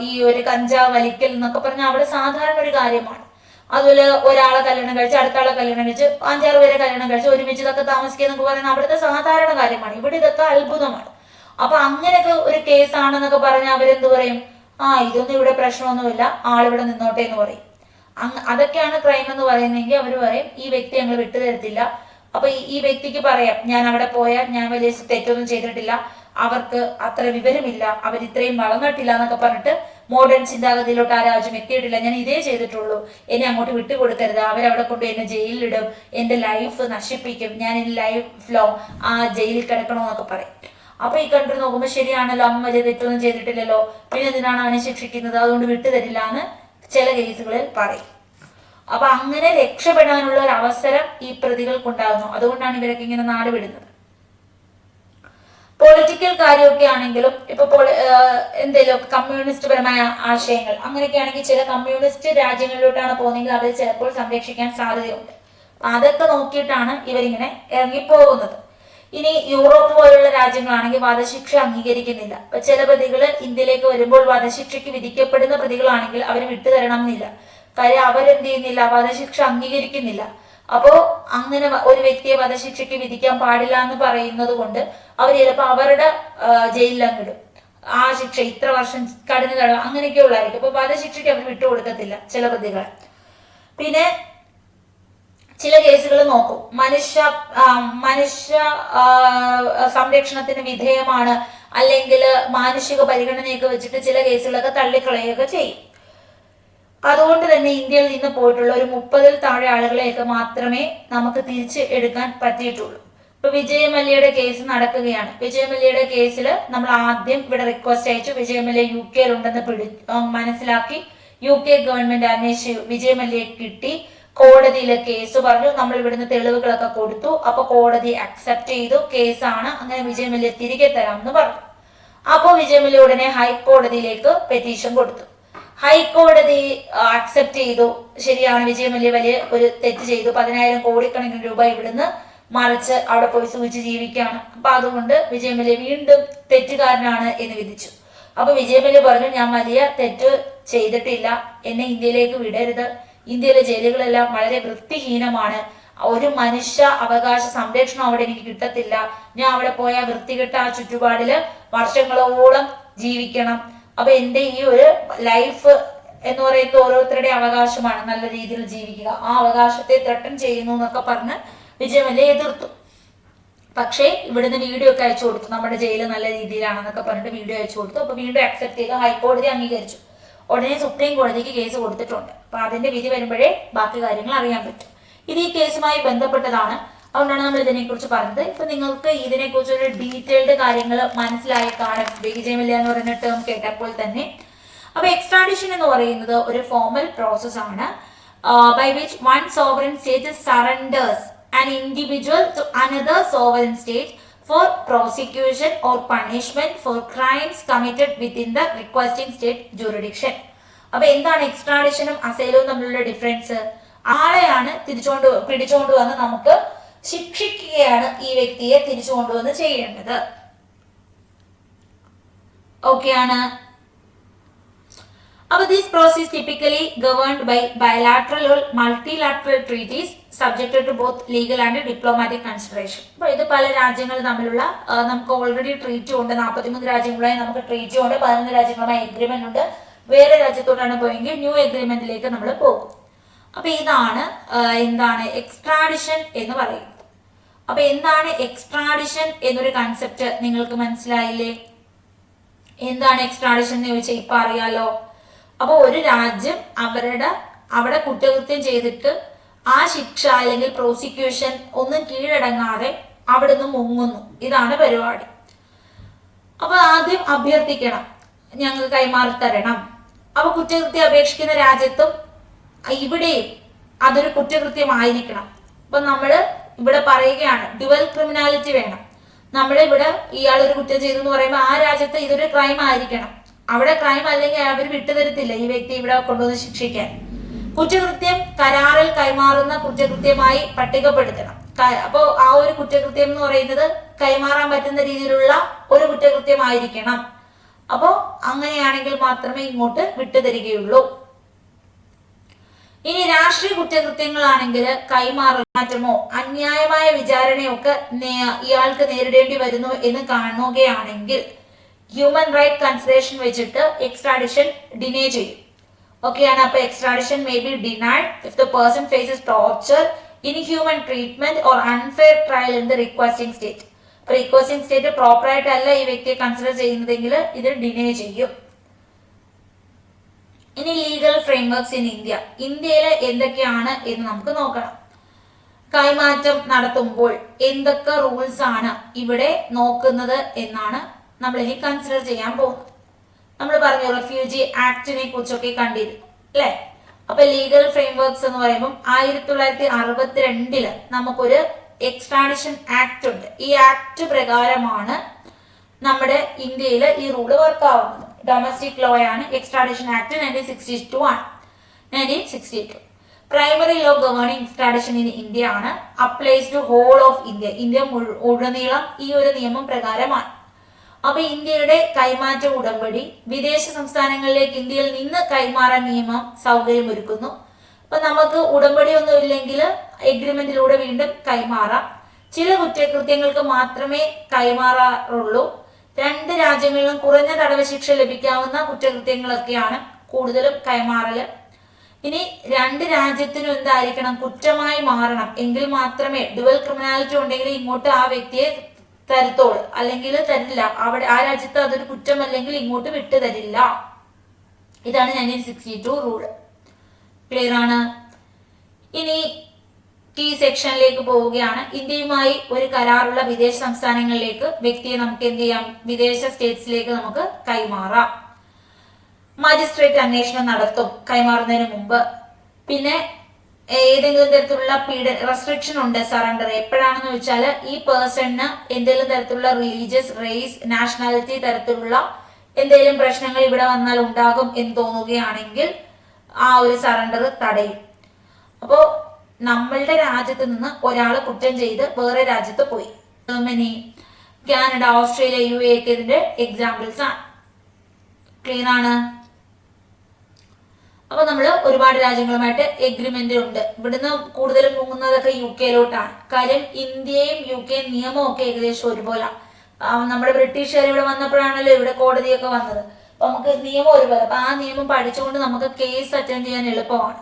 ഈ ഒരു കഞ്ചാവ് വലിക്കൽ എന്നൊക്കെ പറഞ്ഞാൽ അവിടെ സാധാരണ ഒരു കാര്യമാണ്. അതുപോലെ ഒരാളെ കല്യാണം കഴിച്ച് അടുത്ത ആളെ കല്യാണം കഴിച്ച് 5-6 പേരെ കല്യാണം കഴിച്ച് ഒരുമിച്ച് ഇതൊക്കെ താമസിക്കുക എന്നൊക്കെ പറയുന്നത് അവിടുത്തെ സാധാരണ കാര്യമാണ്. ഇവിടെ ഇതൊക്കെ അത്ഭുതമാണ്. അപ്പൊ അങ്ങനെയൊക്കെ ഒരു കേസാണെന്നൊക്കെ പറഞ്ഞാൽ അവരെന്ത് പറയും, ഇതൊന്നും ഇവിടെ പ്രശ്നമൊന്നുമില്ല, ആളിവിടെ നിന്നോട്ടെ എന്ന് പറയും. അതൊക്കെയാണ് ക്രൈം എന്ന് പറയുന്നതെങ്കിൽ അവർ പറയും ഈ വ്യക്തി ഞങ്ങൾ വിട്ടുതരത്തില്ല. അപ്പൊ ഈ വ്യക്തിക്ക് പറയാം ഞാൻ അവിടെ പോയാൽ ഞാൻ വലിയ തെറ്റൊന്നും ചെയ്തിട്ടില്ല, അവർക്ക് അത്ര വിവരമില്ല, അവർ ഇത്രയും വളർന്നിട്ടില്ല എന്നൊക്കെ പറഞ്ഞിട്ട് മോഡേൺ ചിന്താഗതിയിലോട്ട് ആ രാജ്യം എത്തിയിട്ടില്ല, ഞാൻ ഇതേ ചെയ്തിട്ടുള്ളൂ, എന്നെ അങ്ങോട്ട് വിട്ടുകൊടുക്കരുത്, അവരവിടെ കൊണ്ട് എന്നെ ജയിലിലിടും, എന്റെ ലൈഫ് നശിപ്പിക്കും, ഞാൻ എന്റെ ലൈഫ് ലോങ് ആ ജയിലിൽ കിടക്കണമെന്നൊക്കെ പറയും. അപ്പൊ ഈ കൺട്രി നോക്കുമ്പോൾ ശരിയാണല്ലോ, അവൻ വലിയ തെറ്റൊന്നും ചെയ്തിട്ടില്ലല്ലോ, പിന്നെ എന്തിനാണ് അവനെ ശിക്ഷിക്കുന്നത്, അതുകൊണ്ട് വിട്ടുതരില്ല എന്ന് ചില കേസുകളിൽ പറയും. അപ്പൊ അങ്ങനെ രക്ഷപ്പെടാനുള്ള ഒരു അവസരം ഈ പ്രതികൾക്കുണ്ടാകുന്നു. അതുകൊണ്ടാണ് ഇവരൊക്കെ ഇങ്ങനെ നാട് വിടുന്നത്. പൊളിറ്റിക്കൽ കാര്യമൊക്കെ ആണെങ്കിലും ഇപ്പൊ എന്തെങ്കിലും കമ്മ്യൂണിസ്റ്റ് പരമായ ആശയങ്ങൾ അങ്ങനെയൊക്കെ ആണെങ്കിൽ ചില കമ്മ്യൂണിസ്റ്റ് രാജ്യങ്ങളിലോട്ടാണ് പോകുന്നതെങ്കിൽ അവർ ചിലപ്പോൾ സംരക്ഷിക്കാൻ സാധ്യതയുണ്ട്. അതൊക്കെ നോക്കിയിട്ടാണ് ഇവരിങ്ങനെ ഇറങ്ങിപ്പോകുന്നത്. ഇനി യൂറോപ്പ് പോലുള്ള രാജ്യങ്ങളാണെങ്കിൽ വധശിക്ഷ അംഗീകരിക്കുന്നില്ല. അപ്പൊ ചില പ്രതികൾ ഇന്ത്യയിലേക്ക് വരുമ്പോൾ വധശിക്ഷയ്ക്ക് വിധിക്കപ്പെടുന്ന പ്രതികളാണെങ്കിൽ അവർ വിട്ടുതരണം എന്നില്ല. കാര്യം അവരെന്ത് ചെയ്യുന്നില്ല, വധശിക്ഷ അംഗീകരിക്കുന്നില്ല. അപ്പോ അങ്ങനെ ഒരു വ്യക്തിയെ വധശിക്ഷയ്ക്ക് വിധിക്കാൻ പാടില്ല എന്ന് പറയുന്നത് കൊണ്ട് അവർ ചിലപ്പോൾ അവരുടെ ജയിലിലങ്ങിടും. ആ ശിക്ഷ ഇത്ര വർഷം കഠിന തടവ് അങ്ങനെയൊക്കെ ഉള്ളായിരിക്കും. അപ്പൊ വധശിക്ഷയ്ക്ക് അവർ വിട്ടുകൊടുക്കത്തില്ല ചില പ്രതികളെ. പിന്നെ ചില കേസുകൾ നോക്കും, മനുഷ്യ സംരക്ഷണത്തിന് വിധേയമാണ് അല്ലെങ്കിൽ മാനുഷിക പരിഗണനയൊക്കെ വെച്ചിട്ട് ചില കേസുകളൊക്കെ തള്ളിക്കളയുകയൊക്കെ ചെയ്യും. അതുകൊണ്ട് തന്നെ ഇന്ത്യയിൽ നിന്ന് പോയിട്ടുള്ള ഒരു 30-ൽ താഴെ ആളുകളെയൊക്കെ മാത്രമേ നമുക്ക് തിരിച്ച് എടുക്കാൻ പറ്റിയിട്ടുള്ളൂ. ഇപ്പൊ വിജയ് മല്യയുടെ കേസ് നടക്കുകയാണ്. വിജയ് മല്യയുടെ കേസിൽ നമ്മൾ ആദ്യം ഇവിടെ റിക്വസ്റ്റ് അയച്ചു. വിജയ് മല്യ UK ഉണ്ടെന്ന് മനസ്സിലാക്കി UK ഗവൺമെന്റ് അന്വേഷിച്ചു. വിജയ് മല്യയെ കിട്ടി. കോടതിയിലെ കേസ് പറഞ്ഞു. നമ്മൾ ഇവിടുന്ന് തെളിവുകളൊക്കെ കൊടുത്തു. അപ്പൊ കോടതി അക്സെപ്റ്റ് ചെയ്തു, കേസാണ്, അങ്ങനെ വിജയ് മല്യ തിരികെ തരാമെന്ന് പറഞ്ഞു. അപ്പോൾ വിജയ് മല്യ ഉടനെ ഹൈക്കോടതിയിലേക്ക് പെറ്റീഷൻ കൊടുത്തു. ഹൈക്കോടതി അക്സെപ്റ്റ് ചെയ്തു, ശരിയാണ് വിജയ് മല്യ വലിയ ഒരു തെറ്റ് ചെയ്തു, 10,000 കോടിക്കണക്കിന് രൂപ ഇവിടുന്ന് മറിച്ച് അവിടെ പോയി സൂചിച്ച് ജീവിക്കുകയാണ്. അപ്പൊ അതുകൊണ്ട് വിജയ് മല്യ വീണ്ടും തെറ്റുകാരനാണ് എന്ന് വിധിച്ചു. അപ്പൊ വിജയ് മല്യ പറഞ്ഞു ഞാൻ വലിയ തെറ്റ് ചെയ്തിട്ടില്ല, എന്നെ ഇന്ത്യയിലേക്ക് വിടരുത്, ഇന്ത്യയിലെ ജയിലുകളെല്ലാം വളരെ വൃത്തിഹീനമാണ്, ഒരു മനുഷ്യ അവകാശ സംരക്ഷണം അവിടെ എനിക്ക് കിട്ടത്തില്ല, ഞാൻ അവിടെ പോയ വൃത്തികെട്ട ആ ചുറ്റുപാടില് വർഷങ്ങളോളം ജീവിക്കണം, അപ്പൊ എന്റെ ഈ ഒരു ലൈഫ് എന്ന് പറയുന്നത് ഓരോരുത്തരുടെ അവകാശമാണ് നല്ല രീതിയിൽ ജീവിക്കുക, ആ അവകാശത്തെ ത്രട്ടൻ ചെയ്യുന്നു എന്നൊക്കെ പറഞ്ഞ് വിജയ് മല്യ എതിർത്തു. പക്ഷേ ഇവിടുന്ന് വീഡിയോ ഒക്കെ അയച്ചു കൊടുത്തു, നമ്മുടെ ജയില് നല്ല രീതിയിലാണെന്നൊക്കെ പറഞ്ഞിട്ട് വീഡിയോ അയച്ചു കൊടുത്തു. അപ്പൊ വീണ്ടും അക്സെപ്റ്റ് ചെയ്ത് ഹൈക്കോടതി അംഗീകരിച്ചു. ഉടനെ സുപ്രീം കോടതിക്ക് കേസ് കൊടുത്തിട്ടുണ്ട്. അപ്പൊ അതിന്റെ വിധി വരുമ്പോഴേ ബാക്കി കാര്യങ്ങൾ അറിയാൻ പറ്റും. ഇത് ഈ കേസുമായി ബന്ധപ്പെട്ടതാണ്, അതുകൊണ്ടാണ് നമ്മൾ ഇതിനെക്കുറിച്ച് പറഞ്ഞത്. ഇപ്പൊ നിങ്ങൾക്ക് ഇതിനെക്കുറിച്ച് ഒരു ഡീറ്റെയിൽഡ് കാര്യങ്ങൾ മനസ്സിലായി കാണും വിജയ് മല്യ എന്ന് പറയുന്ന ടേം കേട്ടപ്പോൾ തന്നെ. അപ്പൊ എക്സ്ട്രാഡിഷൻ എന്ന് പറയുന്നത് ഒരു ഫോർമൽ പ്രോസസ് ആണ് by which one sovereign state surrenders an individual to another sovereign state for prosecution or punishment for crimes committed within the requesting state jurisdiction. അപ്പൊ എന്താണ് എക്സ്ട്രാഡിഷനും അസൈലവും തമ്മിലുള്ള ഡിഫറൻസ്? ആളെയാണ് പിടിച്ചുകൊണ്ട് വന്ന് നമുക്ക് ശിക്ഷിക്കുകയാണ് ഈ വ്യക്തിയെ തിരിച്ചു കൊണ്ടുവന്ന് ചെയ്യേണ്ടത്. ഓക്കെ ആണ്. അപ്പൊ this process typically governed by bilateral or multilateral treaties subjected to both legal and diplomatic consideration. അപ്പൊ ഇത് പല രാജ്യങ്ങൾ തമ്മിലുള്ള നമുക്ക് ഓൾറെഡി ട്രീറ്റി ഉണ്ട്, 43 രാജ്യങ്ങളുമായി നമുക്ക് ട്രീറ്റി ഉണ്ട്, 11 രാജ്യങ്ങളുമായി എഗ്രിമെന്റ് ഉണ്ട്. വേറെ രാജ്യത്തോടാണ് പോയെങ്കിൽ ന്യൂ എഗ്രിമെന്റിലേക്ക് നമ്മൾ പോകും. അപ്പൊ ഇതാണ് എന്താണ് എക്സ്ട്രാഡിഷൻ എന്ന് പറയുന്നത്. അപ്പൊ എന്താണ് എക്സ്ട്രാഡിഷൻ എന്നൊരു കൺസെപ്റ്റ് നിങ്ങൾക്ക് മനസ്സിലായില്ലേ? എന്താണ് എക്സ്ട്രാഡിഷൻ എന്ന് ചോദിച്ചാൽ ഇപ്പൊ അറിയാലോ. അപ്പൊ ഒരു രാജ്യം അവിടെ കുറ്റകൃത്യം ചെയ്തിട്ട് ആ ശിക്ഷ അല്ലെങ്കിൽ പ്രോസിക്യൂഷൻ ഒന്നും കീഴടങ്ങാതെ അവിടെ നിന്ന് മുങ്ങുന്നു. ഇതാണ് പരിപാടി. അപ്പൊ ആദ്യം അഭ്യർത്ഥിക്കണം, ഞങ്ങൾക്ക് കൈമാറി തരണം. അപ്പൊ കുറ്റകൃത്യം അപേക്ഷിക്കുന്ന രാജ്യത്തും ഇവിടെയും അതൊരു കുറ്റകൃത്യമായിരിക്കണം. അപ്പൊ നമ്മള് ഇവിടെ പറയുകയാണ് ഡ്യുവൽ ക്രിമിനാലിറ്റി വേണം. നമ്മളിവിടെ ഇയാളൊരു കുറ്റം ചെയ്തു എന്ന് പറയുമ്പോൾ ആ രാജ്യത്ത് ഇതൊരു ക്രൈം ആയിരിക്കണം. അവിടെ ക്രൈം അല്ലെങ്കിൽ അവർ വിട്ടുതരത്തില്ല ഈ വ്യക്തി ഇവിടെ കൊണ്ടുവന്ന് ശിക്ഷിക്കാൻ. കുറ്റകൃത്യം കരാറിൽ കൈമാറുന്ന കുറ്റകൃത്യമായി പട്ടികപ്പെടുത്തണം. അപ്പോൾ ആ ഒരു കുറ്റകൃത്യം എന്ന് പറയുന്നത് കൈമാറാൻ പറ്റുന്ന രീതിയിലുള്ള ഒരു കുറ്റകൃത്യമായിരിക്കണം. അപ്പോൾ അങ്ങനെയാണെങ്കിൽ മാത്രമേ ഇങ്ങോട്ട് വിട്ടുതരികയുള്ളൂ. ഇനി രാഷ്ട്രീയ കുറ്റകൃത്യങ്ങളാണെങ്കിൽ കൈമാറ്റമോ അന്യായമായ വിചാരണയോ ഒക്കെ ഇയാൾക്ക് നേരിടേണ്ടി വരുന്നു എന്ന് കാണുകയാണെങ്കിൽ ഹ്യൂമൻ റൈറ്റ് കൺസിഡറേഷൻ വെച്ചിട്ട് എക്സ്ട്രാഡിഷൻ ഡിനേ ചെയ്യും. ഓക്കെയാണ്. അപ്പൊ extradition may be denied if the person faces torture, inhuman treatment or unfair trial in the requesting state. അപ്പൊ റിക്വസ്റ്റിംഗ് സ്റ്റേറ്റ് പ്രോപ്പർ ആയിട്ടല്ല ഈ വ്യക്തിയെ കൺസിഡർ ചെയ്യുന്നതെങ്കിൽ ഇത് ഡിനേ ചെയ്യും. ഇനി ലീഗൽ ഫ്രെയിംവർക്സ് ഇൻ ഇന്ത്യ. ഇന്ത്യയിൽ എന്തൊക്കെയാണ് എന്ന് നമുക്ക് നോക്കണം. കൈമാറ്റം നടത്തുമ്പോൾ എന്തൊക്കെ റൂൾസ് ആണ് ഇവിടെ നോക്കുന്നത് എന്നാണ് നമ്മൾ ഇനി കൺസിഡർ ചെയ്യാൻ പോകുന്നത്. നമ്മൾ പറഞ്ഞു റെഫ്യൂജി ആക്ടിനെ കുറിച്ചൊക്കെ കണ്ടിരുന്നു അല്ലെ. അപ്പൊ ലീഗൽ ഫ്രെയിംവർക്സ് എന്ന് പറയുമ്പോൾ 1962 നമുക്കൊരു എക്സ്ട്രാഡിഷൻ ആക്ട് ഉണ്ട്. ഈ ആക്ട് പ്രകാരമാണ് നമ്മുടെ ഇന്ത്യയിൽ ഈ റൂള് വർക്ക് ആവുന്നത്. ഡൊമസ്റ്റിക് ലോ ആണ് എക്സ്ട്രാഡിഷൻ ആക്ട് 1962 ആണ്. 1962 primary law governing extradition in India ആണ്. Applies to whole of India. India ഉടനീളം ഈ ഒരു നിയമം പ്രകാരമാണ്. അപ്പൊ ഇന്ത്യയുടെ കൈമാറ്റ ഉടമ്പടി വിദേശ സംസ്ഥാനങ്ങളിലേക്ക് ഇന്ത്യയിൽ നിന്ന് കൈമാറാൻ നിയമം സൗകര്യമൊരുക്കുന്നു. അപ്പൊ നമുക്ക് ഉടമ്പടി ഒന്നും ഇല്ലെങ്കിൽ എഗ്രിമെന്റിലൂടെ വീണ്ടും കൈമാറാം. ചില കുറ്റകൃത്യങ്ങൾക്ക് മാത്രമേ കൈമാറാറുള്ളൂ. 2 രാജ്യങ്ങളിലും കുറഞ്ഞ തടവ് ശിക്ഷ ലഭിക്കാവുന്ന കുറ്റകൃത്യങ്ങളൊക്കെയാണ് കൂടുതലും കൈമാറല്. ഇനി 2 രാജ്യത്തിനും എന്തായിരിക്കണം, കുറ്റമായി മാറണം. എങ്കിൽ മാത്രമേ ഡ്യുവൽ ക്രിമിനാലിറ്റി ഉണ്ടെങ്കിൽ ഇങ്ങോട്ട് ആ വ്യക്തിയെ തരത്തോളൂ, അല്ലെങ്കിൽ തരില്ല. അവിടെ ആ രാജ്യത്ത് അതൊരു കുറ്റമല്ലെങ്കിൽ ഇങ്ങോട്ട് വിട്ടു തരില്ല. ഇതാണ് 1962 റൂള്. ക്ലിയർ ആണ്. ഇനി ഈ സെക്ഷനിലേക്ക് പോവുകയാണ്. ഇന്ത്യയുമായി ഒരു കരാറുള്ള വിദേശ സംസ്ഥാനങ്ങളിലേക്ക് വ്യക്തിയെ നമുക്ക് എന്ത് ചെയ്യാം, വിദേശ സ്റ്റേറ്റ്സിലേക്ക് നമുക്ക് കൈമാറാം. മജിസ്ട്രേറ്റ് അന്വേഷണം നടത്തും കൈമാറുന്നതിന് മുമ്പ്. പിന്നെ ഏതെങ്കിലും തരത്തിലുള്ള റെസ്ട്രിക്ഷൻ ഉണ്ട് സറണ്ടർ എപ്പോഴാണെന്ന് വെച്ചാൽ ഈ പേഴ്സണിന് എന്തെങ്കിലും തരത്തിലുള്ള റിലീജിയസ്, റേസ്, നാഷണാലിറ്റി തരത്തിലുള്ള എന്തെങ്കിലും പ്രശ്നങ്ങൾ ഇവിടെ വന്നാൽ ഉണ്ടാകും എന്ന് തോന്നുകയാണെങ്കിൽ ആ ഒരു സറണ്ടർ തടയും. അപ്പോൾ നമ്മളുടെ രാജ്യത്ത് നിന്ന് ഒരാൾ കുറ്റം ചെയ്ത് വേറെ രാജ്യത്ത് പോയി. ജർമ്മനി, കാനഡ, ഓസ്ട്രേലിയ, UAE ഒക്കെ ഇതിന്റെ എക്സാമ്പിൾസ് ആണ്. ക്ലിയർ ആണ്. അപ്പൊ നമ്മൾ ഒരുപാട് രാജ്യങ്ങളുമായിട്ട് എഗ്രിമെന്റ് ഉണ്ട്. ഇവിടുന്ന് കൂടുതലും പോകുന്നതൊക്കെ UK-ലോട്ടാണ്. കാര്യം ഇന്ത്യയും UK നിയമവും ഒക്കെ ഏകദേശം ഒരുപോലെ. നമ്മുടെ ബ്രിട്ടീഷുകാർ ഇവിടെ വന്നപ്പോഴാണല്ലോ ഇവിടെ കോടതിയൊക്കെ വന്നത്. അപ്പൊ നമുക്ക് നിയമം ഒരുപോലെ. അപ്പൊ ആ നിയമം പഠിച്ചുകൊണ്ട് നമുക്ക് കേസ് അറ്റൻഡ് ചെയ്യാൻ എളുപ്പമാണ്.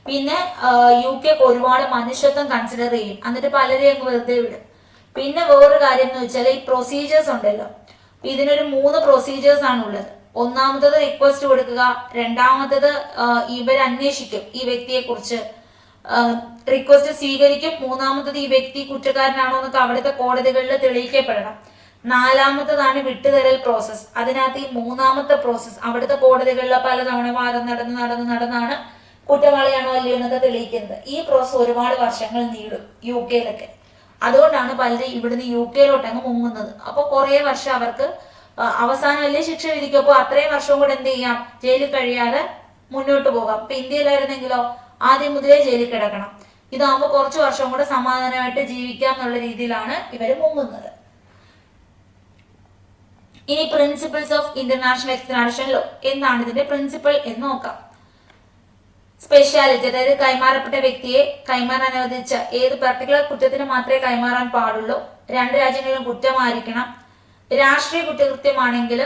പിന്നെ UK ഒരുപാട് മനുഷ്യത്വം കൺസിഡർ ചെയ്യും. എന്നിട്ട് പലരെയും അങ്ങ് വെറുതെ വിടും. പിന്നെ വേറൊരു കാര്യം എന്ന് വെച്ചാൽ ഈ പ്രൊസീജിയേഴ്സ് ഉണ്ടല്ലോ. ഇതിനൊരു 3 പ്രൊസീജിയേഴ്സ് ആണ് ഉള്ളത്. ഒന്നാമത്തത് റിക്വസ്റ്റ് കൊടുക്കുക, രണ്ടാമത്തത് ഇവർ അന്വേഷിക്കും ഈ വ്യക്തിയെ കുറിച്ച്, റിക്വസ്റ്റ് സ്വീകരിക്കും, മൂന്നാമത്തത് ഈ വ്യക്തി കുറ്റക്കാരനാണോ എന്നൊക്കെ അവിടുത്തെ കോടതികളിൽ തെളിയിക്കപ്പെടണം. നാലാമത്തതാണ് വിട്ടുതരൽ പ്രോസസ്സ്. അതിനകത്ത് ഈ മൂന്നാമത്തെ പ്രോസസ്സ് അവിടുത്തെ കോടതികളിലെ പലതവണ വാദം നടന്നാണ് കുറ്റവാളിയാണോ അല്ലയോ എന്നൊക്കെ തെളിയിക്കുന്നത്. ഈ പ്രോസസ്സ് ഒരുപാട് വർഷങ്ങൾ നീളും യു കെയിലൊക്കെ. അതുകൊണ്ടാണ് പലരും ഇവിടുന്ന് യു കെയിലോട്ട് അങ്ങ് മുങ്ങുന്നത്. അപ്പോൾ കുറേ വർഷം അവർക്ക് അവസാനം വലിയ ശിക്ഷ വിധിക്കും. അപ്പോൾ അത്രയും വർഷവും കൂടെ എന്ത് ചെയ്യാം, ജയിലിൽ കഴിയാതെ മുന്നോട്ട് പോകാം. ഇപ്പൊ ഇന്ത്യയിലായിരുന്നെങ്കിലോ ആദ്യം മുതലേ ജയിലിൽ കിടക്കണം. ഇതാകുമ്പോൾ കുറച്ച് വർഷം കൂടെ സമാധാനമായിട്ട് ജീവിക്കാം എന്നുള്ള രീതിയിലാണ് ഇവർ മുങ്ങുന്നത്. ഇനി പ്രിൻസിപ്പിൾസ് ഓഫ് ഇന്റർനാഷണൽ എക്സ്ട്രാഡിഷൻ ലോ, എന്താണ് ഇതിന്റെ പ്രിൻസിപ്പിൾ എന്ന് നോക്കാം. സ്പെഷ്യാലിറ്റി, അതായത് കൈമാറപ്പെട്ട വ്യക്തിയെ കൈമാറാൻ അനുവദിച്ച ഏത് പർട്ടിക്കുലർ കുറ്റത്തിന് മാത്രമേ കൈമാറാൻ പാടുള്ളൂ. രണ്ട് രാജ്യങ്ങളിലും കുറ്റമായിരിക്കണം. രാഷ്ട്രീയ കുറ്റകൃത്യമാണെങ്കിൽ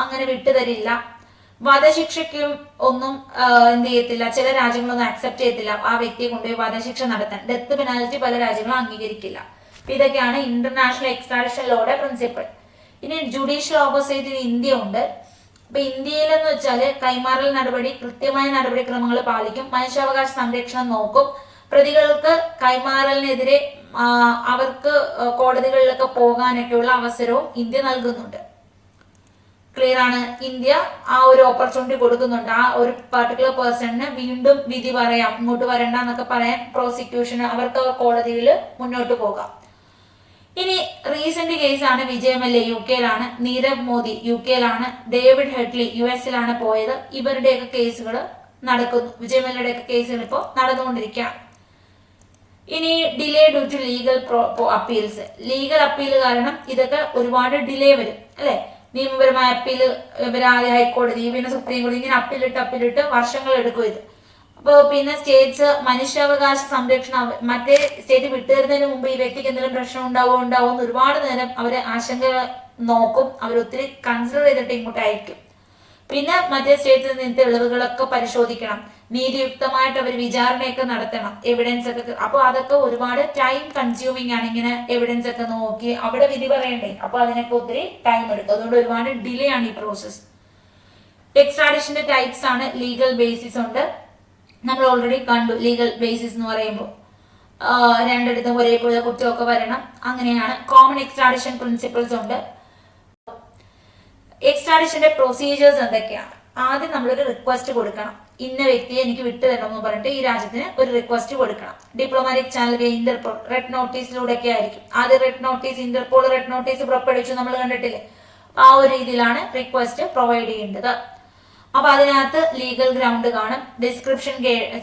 അങ്ങനെ വിട്ടുതരില്ല. വധശിക്ഷയ്ക്കും ഒന്നും എന്ത് ചെയ്യത്തില്ല, ചില രാജ്യങ്ങളൊന്നും അക്സെപ്റ്റ് ചെയ്യത്തില്ല ആ വ്യക്തിയെ കൊണ്ടുപോയി വധശിക്ഷ നടത്താൻ. ഡെത്ത് പെനാൽറ്റി പല രാജ്യങ്ങളും അംഗീകരിക്കില്ല. ഇതൊക്കെയാണ് ഇന്റർനാഷണൽ എക്സ്ട്രാഡിഷൻ ലോയുടെ പ്രിൻസിപ്പിൾ. ഇനി ജുഡീഷ്യൽ ഓപ്പോസിറ്റ് ഇന്ത്യ ഉണ്ട്. അപ്പൊ ഇന്ത്യയിലെന്ന് വെച്ചാല് കൈമാറൽ നടപടി കൃത്യമായ നടപടിക്രമങ്ങൾ പാലിക്കും, മനുഷ്യാവകാശ സംരക്ഷണം നോക്കും, പ്രതികൾക്ക് കൈമാറലിനെതിരെ അവർക്ക് കോടതികളിലൊക്കെ പോകാനൊക്കെയുള്ള അവസരവും ഇന്ത്യ നൽകുന്നുണ്ട്. ക്ലിയർ ആണ്? ഇന്ത്യ ആ ഒരു ഓപ്പർച്യൂണിറ്റി കൊടുക്കുന്നുണ്ട്. ആ ഒരു പർട്ടിക്കുലർ പേഴ്സണിന് വീണ്ടും വിധി പറയാം, ഇങ്ങോട്ട് വരണ്ട എന്നൊക്കെ പറയാൻ പ്രോസിക്യൂഷന് അവർക്ക് കോടതിയിൽ മുന്നോട്ട് പോകാം. ഇനി റീസെന്റ് കേസാണ് വിജയമല്യ യു കെയിലാണ്, നീരവ് മോദി യു കെയിലാണ്, ഡേവിഡ് ഹെഡ്ലി യു എസിലാണ് പോയത്. ഇവരുടെയൊക്കെ കേസുകൾ നടക്കുന്നു. വിജയമല്യയുടെയൊക്കെ കേസുകൾ ഇപ്പോൾ നടന്നുകൊണ്ടിരിക്കുകയാണ്. ഇനി delay due to legal appeals. Legal appeal കാരണം ഇതൊക്കെ ഒരുപാട് ഡിലേ വരും അല്ലെ. നിയമപരമായ അപ്പീല് ഇവരാദ്യം ഹൈക്കോടതി, പിന്നെ സുപ്രീം കോടതി, ഇങ്ങനെ അപ്പീലിട്ട് വർഷങ്ങൾ എടുക്കും ഇത്. അപ്പോൾ പിന്നെ സ്റ്റേറ്റ്സ് മനുഷ്യാവകാശ സംരക്ഷണം, മറ്റേ സ്റ്റേറ്റ് വിട്ടുതരുന്നതിന് മുമ്പ് ഈ വ്യക്തിക്ക് എന്തെങ്കിലും പ്രശ്നം ഉണ്ടാവുമോ എന്ന് ഒരുപാട് നേരം അവര് ആശങ്ക നോക്കും. അവരൊത്തിരി കൺസിഡർ ചെയ്തിട്ട് ഇങ്ങോട്ട് അയക്കും. പിന്നെ മറ്റേ സ്റ്റേറ്റിൽ നിന്ന് തെളിവുകളൊക്കെ പരിശോധിക്കണം, നീതിയുക്തമായിട്ട് അവർ വിചാരണയൊക്കെ നടത്തണം, എവിഡൻസ് ഒക്കെ. അപ്പോൾ അതൊക്കെ ഒരുപാട് ടൈം കൺസ്യൂമിങ് ആണ്. ഇങ്ങനെ എവിഡൻസ് ഒക്കെ നോക്കി അവിടെ വിധി പറയണ്ടേ, അപ്പോൾ അതിനൊക്കെ ഒത്തിരി ടൈം എടുക്കും. അതുകൊണ്ട് ഒരുപാട് ഡിലേ ആണ് ഈ പ്രോസസ്. എക്സ്ട്രാഡിഷന്റെ ടൈപ്സ് ആണ്. ലീഗൽ ബേസിസ് ഉണ്ട്, നമ്മൾ ഓൾറെഡി കണ്ടു. ലീഗൽ ബേസിസ് എന്ന് പറയുമ്പോൾ രണ്ടിടത്തും ഒരേപോലെ കുറ്റമൊക്കെ വരണം, അങ്ങനെയാണ്. കോമൺ എക്സ്ട്രാഡിഷൻ പ്രിൻസിപ്പിൾസ് ഉണ്ട്. എക്സ്ട്രാഡിഷന്റെ പ്രൊസീജിയേഴ്സ് എന്തൊക്കെയാണ്? ആദ്യം നമ്മളൊരു റിക്വസ്റ്റ് കൊടുക്കണം. ഇന്ന വ്യക്തിയെ എനിക്ക് വിട്ടു തരണം എന്ന് പറഞ്ഞിട്ട് ഈ രാജ്യത്തിന് ഒരു റിക്വസ്റ്റ് കൊടുക്കണം. ഡിപ്ലോമാറ്റിക് ചാനൽ, ഇന്റർപോൾ, റെഡ് നോട്ടീസിലൂടെയൊക്കെ ആയിരിക്കും. ആദ്യം red notice, Interpol red notice പുറപ്പെടുവിച്ചു, നമ്മൾ കണ്ടിട്ടില്ലേ? ആ ഒരു രീതിയിലാണ് റിക്വസ്റ്റ് പ്രൊവൈഡ് ചെയ്യേണ്ടത്. അപ്പൊ അതിനകത്ത് ലീഗൽ ഗ്രൗണ്ട് കാണും, ഡിസ്ക്രിപ്ഷൻ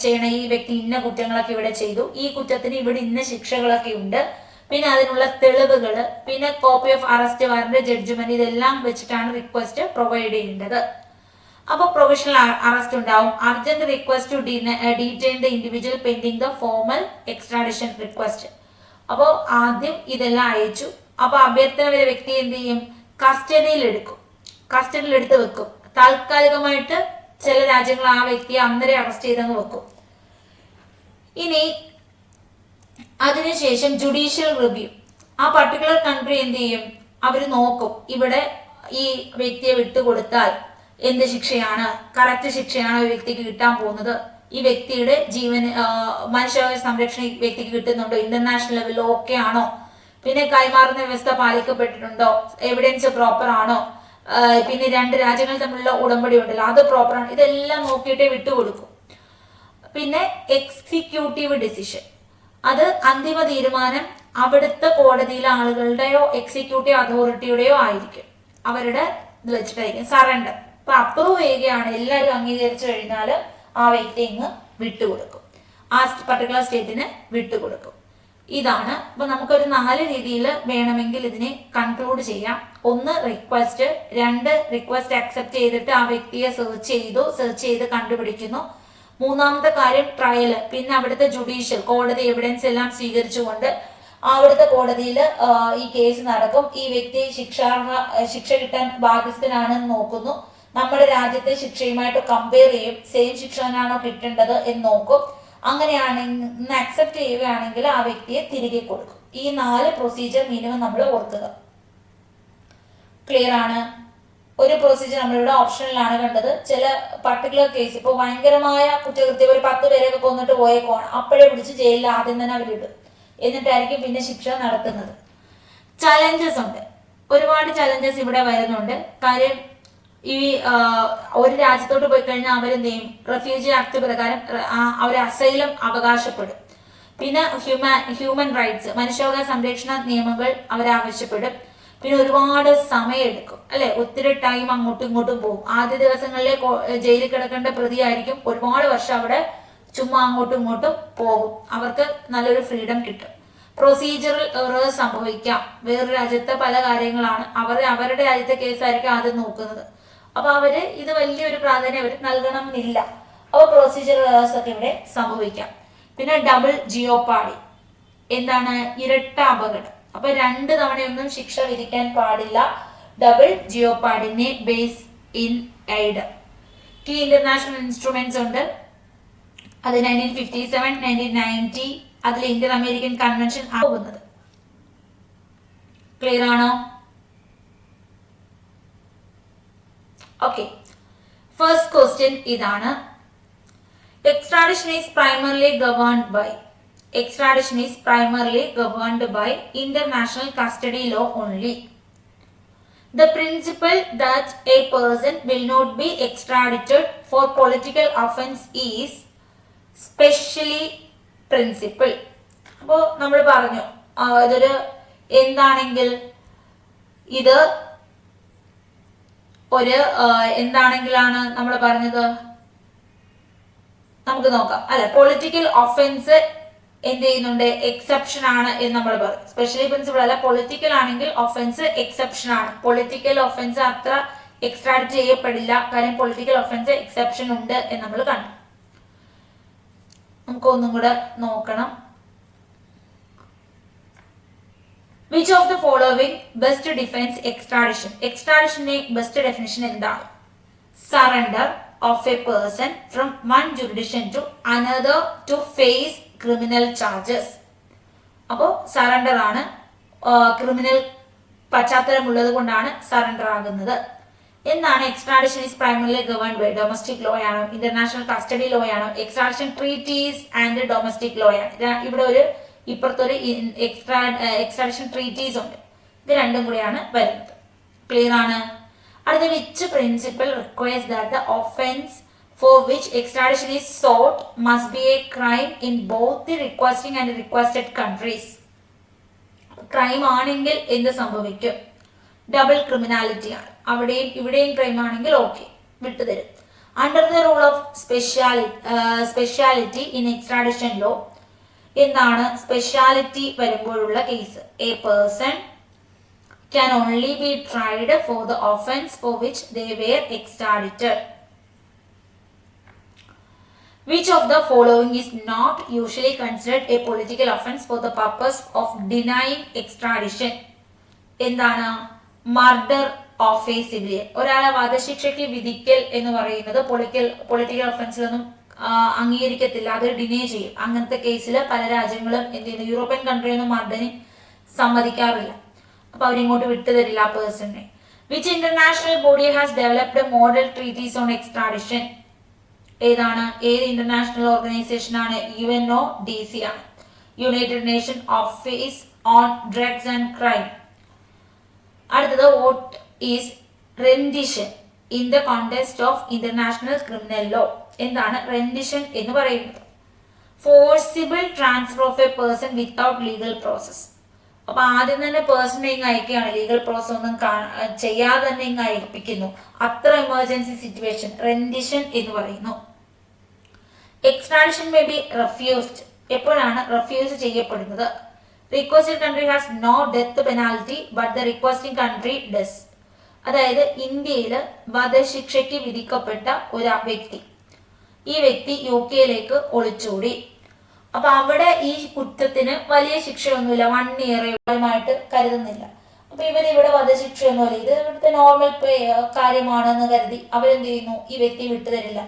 ചെയ്യണം. ഈ വ്യക്തി ഇന്ന കുറ്റങ്ങളൊക്കെ ഇവിടെ ചെയ്തു, ഈ കുറ്റത്തിന് ഇവിടെ ഇന്ന ശിക്ഷകളൊക്കെ ഉണ്ട്, പിന്നെ അതിനുള്ള തെളിവുകള്, പിന്നെ copy of arrest warrant, judgment, ഇതെല്ലാം വെച്ചിട്ടാണ് റിക്വസ്റ്റ് പ്രൊവൈഡ് ചെയ്യേണ്ടത്. അപ്പോൾ പ്രൊവിഷണൽ അറസ്റ്റ് ഉണ്ടാവും. Urgent request to detain the individual pending the formal extradition request. അപ്പോൾ ആദ്യം ഇതെല്ലാം അയച്ചു. അപ്പൊ അഭ്യർത്ഥന വരെ വ്യക്തി എന്ത് ചെയ്യും? കസ്റ്റഡിയിൽ എടുത്ത് വെക്കും. താൽക്കാലികമായിട്ട് ചില രാജ്യങ്ങൾ ആ വ്യക്തിയെ അന്നേരം അറസ്റ്റ് ചെയ്തങ്ങ് വെക്കും. ഇനി അതിനുശേഷം ജുഡീഷ്യൽ റിവ്യൂ. ആ പർട്ടിക്കുലർ കൺട്രി എന്ത് ചെയ്യും? അവർ നോക്കും, ഇവിടെ ഈ വ്യക്തിയെ വിട്ടുകൊടുത്താൽ എന്ത് ശിക്ഷയാണ്, കറക്റ്റ് ശിക്ഷയാണോ ഈ വ്യക്തിക്ക് കിട്ടാൻ പോകുന്നത്, ഈ വ്യക്തിയുടെ ജീവന് മനുഷ്യാവകാശ സംരക്ഷണം ഈ വ്യക്തിക്ക് കിട്ടുന്നുണ്ടോ, ഇന്റർനാഷണൽ ലെവലിൽ ഓക്കെ ആണോ, പിന്നെ കൈമാറുന്ന വ്യവസ്ഥ പാലിക്കപ്പെട്ടിട്ടുണ്ടോ, എവിഡൻസ് പ്രോപ്പർ ആണോ, പിന്നെ രണ്ട് രാജ്യങ്ങൾ തമ്മിലുള്ള ഉടമ്പടി ഉണ്ടല്ലോ അത് പ്രോപ്പർ ആണ്, ഇതെല്ലാം നോക്കിയിട്ടേ വിട്ടുകൊടുക്കും. പിന്നെ എക്സിക്യൂട്ടീവ് ഡിസിഷൻ, അത് അന്തിമ തീരുമാനം അവിടുത്തെ കോടതിയിലെ ആളുകളുടെയോ എക്സിക്യൂട്ടീവ് അതോറിറ്റിയുടെയോ ആയിരിക്കും. അവരുടെ ഇത് വെച്ചിട്ടായിരിക്കും സറണ്ടർ. ഇപ്പൊ അപ്രൂവ് ചെയ്യുകയാണ്, എല്ലാവരും അംഗീകരിച്ചു കഴിഞ്ഞാൽ ആ വ്യക്തി ഇങ്ങ് വിട്ടുകൊടുക്കും, ആ പർട്ടിക്കുലർ സ്റ്റേറ്റിന് വിട്ടുകൊടുക്കും. ഇതാണ്. അപ്പൊ നമുക്കൊരു 4 രീതിയിൽ വേണമെങ്കിൽ ഇതിനെ കൺക്ലൂഡ് ചെയ്യാം. 1 റിക്വസ്റ്റ്, 2 റിക്വസ്റ്റ് അക്സെപ്റ്റ് ചെയ്തിട്ട് ആ വ്യക്തിയെ സെർച്ച് ചെയ്ത് കണ്ടുപിടിക്കുന്നു. 3ാമത്തെ കാര്യം ട്രയൽ, പിന്നെ അവിടുത്തെ ജുഡീഷ്യൽ കോടതി എവിഡൻസ് എല്ലാം സ്വീകരിച്ചുകൊണ്ട് അവിടുത്തെ കോടതിയിൽ ഈ കേസ് നടക്കും. ഈ വ്യക്തി ശിക്ഷ കിട്ടാൻ ബാധ്യസ്ഥനാണെന്ന് നോക്കുന്നു. നമ്മുടെ രാജ്യത്തെ ശിക്ഷയുമായിട്ട് കമ്പയർ ചെയ്യും, സെയിം ശിക്ഷ തന്നെയാണോ കിട്ടേണ്ടത് എന്ന് നോക്കും. അങ്ങനെയാണെങ്കിൽ അക്സെപ്റ്റ് ചെയ്യുകയാണെങ്കിൽ ആ വ്യക്തിയെ തിരികെ കൊടുക്കും. ഈ 4 പ്രൊസീജിയർ മിനിമം നമ്മൾ ഓർക്കുക. ക്ലിയർ ആണ്? ഒരു പ്രൊസീജിയർ നമ്മളിവിടെ ഓപ്ഷനിലാണ് കണ്ടത്. ചില പർട്ടിക്കുലർ കേസ്, ഇപ്പോൾ ഭയങ്കരമായ കുറ്റകൃത്യം, ഒരു 10 പേരെയൊക്കെ കൊന്നിട്ട് പോയേക്കോണം, അപ്പോഴേ പിടിച്ച് ജയിലിൽ ആദ്യം തന്നെ അവരിടും, എന്നിട്ടായിരിക്കും പിന്നെ ശിക്ഷ നടത്തുന്നത്. ചലഞ്ചസ് ഉണ്ട്. ഒരുപാട് ചലഞ്ചസ് ഇവിടെ വരുന്നുണ്ട്. കാര്യം ഈ ഒരു രാജ്യത്തോട്ട് പോയി കഴിഞ്ഞാൽ അവരെന്ത് ചെയ്യും, റെഫ്യൂജി ആക്ട് പ്രകാരം അവർ അസൈലം അവകാശപ്പെടും. പിന്നെ ഹ്യൂമൻ റൈറ്റ്സ്, മനുഷ്യാവകാശ സംരക്ഷണ നിയമങ്ങൾ അവരാവശ്യപ്പെടും. പിന്നെ ഒരുപാട് സമയമെടുക്കും അല്ലെ, ഒത്തിരി ടൈം അങ്ങോട്ടും ഇങ്ങോട്ടും പോകും. ആദ്യ ദിവസങ്ങളിലെ ജയിലിൽ കിടക്കേണ്ട പ്രതിയായിരിക്കും, ഒരുപാട് വർഷം അവിടെ ചുമ്മാ അങ്ങോട്ടും ഇങ്ങോട്ടും പോകും. അവർക്ക് നല്ലൊരു ഫ്രീഡം കിട്ടും. പ്രൊസീജിയറൽ എറേഴ്സ് സംഭവിക്കാം. വേറൊരു രാജ്യത്തെ പല കാര്യങ്ങളാണ് അവരുടെ രാജ്യത്തെ കേസായിരിക്കും ആദ്യം നോക്കുന്നത്. അപ്പൊ അവര് ഇത് വലിയൊരു പ്രാധാന്യം അവർ നൽകണമെന്നില്ല. അപ്പൊ പ്രൊസീജിയറൽ എറേഴ്സ് ഒക്കെ ഇവിടെ സംഭവിക്കാം. പിന്നെ ഡബിൾ ജിയോപാഡി, എന്താണ്, ഇരട്ട അപകടം. അപ്പൊ 2 തവണയൊന്നും ശിക്ഷ വിധിക്കാൻ പാടില്ല. ഡബിൾ ജിയോപാഡിനെ base in aid. Key international instruments ഉണ്ട്. അത് 1957, 1990 അതിൽ ഇന്ത്യൻ അമേരിക്കൻ കൺവെൻഷൻ ആകുന്നത്. ക്ലിയർ ആണോ? ഓക്കെ, ഫസ്റ്റ് ക്വസ്റ്റ്യൻ ഇതാണ്. Extradition is primarily governed by international custody law only. The principle that a person will not be extradited for political offense is specially principle. അപ്പോൾ നമ്മൾ പറഞ്ഞു ഇതൊരു എന്താണെങ്കിൽ ഇത് ഒരു എന്താണെങ്കിലാണ് നമ്മൾ പറഞ്ഞത്, നമുക്ക് നോക്കാം അല്ലെ. പൊളിറ്റിക്കൽ ഒഫൻസ് എന്ത് ചെയ്യുന്നുണ്ട്, എക്സെപ്ഷൻ ആണ് എന്ന് നമ്മൾ പറയും. സ്പെഷ്യലി പ്രിൻസിപ്പിൾ അല്ല, പൊളിറ്റിക്കൽ ആണെങ്കിൽ ഒഫൻസ് എക്സെപ്ഷൻ ആണ്. പൊളിറ്റിക്കൽ ഒഫൻസ് അത്ര എക്സ്ട്രാഡിറ്റ് ചെയ്യപ്പെടില്ല, കാര്യം പൊളിറ്റിക്കൽ ഒഫൻസ് എക്സെപ്ഷൻ ഉണ്ട് എന്ന് നമ്മൾ കണ്ടു. നമുക്ക് ഒന്നും കൂടെ നോക്കണം. Which of the following best defines extradition? എക്സ്ട്രാഡിഷന്റെ ബെസ്റ്റ് ഡെഫിനിഷൻ എന്താണ്? Surrender of a person from one jurisdiction to another to face criminal charges. അപ്പോൾ സറണ്ടർ ആണ്, ക്രിമിനൽ പശ്ചാത്തലമുള്ളത് കൊണ്ടാണ് സറണ്ടർ ആകുന്നത്. എന്താണ് extradition is primarily governed by domestic law ആണോ, international custody law ആണോ, extradition treaties and domestic law ആണ്. ഇവിടെ ഒരു ഇപ്പുറത്തൊരു എക്സ്ട്രാഡിഷൻ ട്രീറ്റീസ് ഉണ്ട്. ഇത് രണ്ടും കൂടിയാണ് വരുന്നത്. ക്ലിയർ ആണ്? അടുത്ത, which principle requires that the offense for which extradition is sought must be a crime in both the requesting and requested countries? Crime ആണെങ്കിൽ എന്ത് സംഭവിക്കും? ഡബിൾ ക്രിമിനാലിറ്റി ആണ്. അവിടെയും ഇവിടെയും ക്രൈം ആണെങ്കിൽ ഓക്കെ, വിട്ടുതരും. Under the rule of speciality in extradition law, എന്താണ് speciality വരുമ്പോഴുള്ള case? A person can only be tried for the offense for which they were extradited. Which of the following is not usually considered a political offense for the purpose of denying extradition? എന്താണ്? Murder of A civilian. ഒരാളെ വധശിക്ഷയ്ക്ക് വിധിക്കൽ എന്ന് പറയുന്നത് political ഒഫൻസിലൊന്നും അംഗീകരിക്കത്തില്ല, അത് ഡിനേ ചെയ്യും. അങ്ങനത്തെ കേസിൽ പല രാജ്യങ്ങളും എന്ത് ചെയ്യുന്നു, യൂറോപ്യൻ കൺട്രിയൊന്നും മർഡറിന് സമ്മതിക്കാറില്ല. അപ്പൊ അവരിങ്ങോട്ട് വിട്ടുതരില്ല ആ പേഴ്സണിനെ. Which international body has developed model treaties on extradition? ഏതാണ്? ഏത് ഇന്റർനാഷണൽ ഓർഗനൈസേഷൻ ആണ്? UNODC ആണ്, United Nation Office on Drugs and Crime. അടുത്തത്, what is rendition in the context of international criminal law? എന്താണ് റെൻഡിഷൻ എന്ന് പറയുന്നത്? Forcible transfer of a person without legal process. അപ്പൊ ആദ്യം തന്നെ പേഴ്സണെ ഇങ്ങ് അയക്കുകയാണ്, ലീഗൽ പ്രോസസ് ഒന്നും ചെയ്യാതെ തന്നെ ഇങ്ങ് അയപ്പിക്കുന്നു. അത്ര എമർജൻസി സിറ്റുവേഷൻ റെൻഡിഷൻ എന്ന് പറയുന്നു. Extradition may be refused. എപ്പോഴാണ് റെഫ്യൂസ് ചെയ്യപ്പെടുന്നത്? Requested country has no death penalty but the requesting country does. അതായത് ഇന്ത്യയിൽ വധശിക്ഷയ്ക്ക് വിധിക്കപ്പെട്ട ഒരു വ്യക്തി, ഈ വ്യക്തി UK ഒളിച്ചോടി. അപ്പൊ അവിടെ ഈ കുറ്റത്തിന് വലിയ ശിക്ഷയൊന്നുമില്ല, 1 year കരുതുന്നില്ല. അപ്പൊ ഇവിടെ വധശിക്ഷയൊന്നുമില്ല, ഇത് ഇവിടുത്തെ നോർമൽ കാര്യമാണെന്ന് കരുതി അവരെന്ത് ചെയ്യുന്നു, ഈ വ്യക്തി വിട്ടുതരില്ല.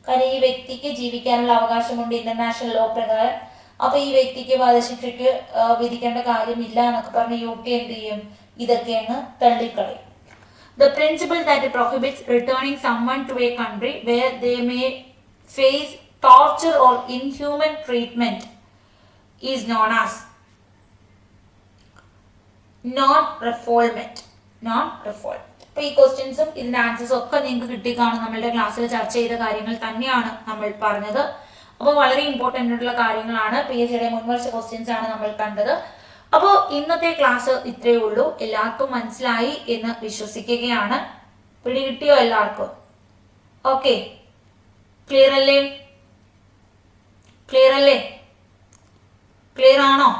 കാരണം ഈ വ്യക്തിക്ക് ജീവിക്കാനുള്ള അവകാശമുണ്ട് ഇന്റർനാഷണൽ ലോ പ്രകാരം. അപ്പൊ ഈ വ്യക്തിക്ക് വധശിക്ഷയ്ക്ക് വിധിക്കേണ്ട കാര്യമില്ല എന്നൊക്കെ പറഞ്ഞ് UK എന്ത് ചെയ്യും, ഇതൊക്കെ അങ്ങ് തള്ളിക്കളയും. The principle that prohibits returning someone to a country where they may face torture or inhuman treatment is known as non-refoulement. Non refoulement. അപ്പൊ ഈ ക്വസ്റ്റ്യൻസും ഇതിന്റെ ആൻസേഴ്സും ഒക്കെ നിങ്ങൾക്ക് കിട്ടിക്കാണും. നമ്മളുടെ ക്ലാസ്സിൽ ചർച്ച ചെയ്ത കാര്യങ്ങൾ തന്നെയാണ് നമ്മൾ പറഞ്ഞത്. അപ്പോൾ വളരെ ഇമ്പോർട്ടൻ്റ് ആയിട്ടുള്ള കാര്യങ്ങളാണ്. PSCയുടെ മുൻവർഷ ക്വസ്റ്റ്യൻസ് ആണ് നമ്മൾ കണ്ടത്. അപ്പോൾ ഇന്നത്തെ ക്ലാസ് ഇത്രയേ ഉള്ളൂ. എല്ലാവർക്കും മനസ്സിലായി എന്ന് വിശ്വസിക്കുകയാണ്. പിടികിട്ടിയോ എല്ലാവർക്കും? ഓക്കെ, ക്ലിയർ അല്ലേ? ക്ലിയർ അല്ലേ? ക്ലിയർ ആണോ?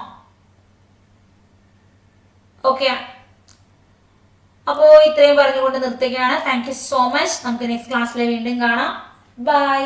ഓക്കെ, അപ്പോൾ ഇത്രയും പറഞ്ഞുകൊണ്ട് നിർത്തുകയാണ്. Thank you so much. നമുക്ക് നെക്സ്റ്റ് ക്ലാസ്സിൽ വീണ്ടും കാണാം. ബൈ.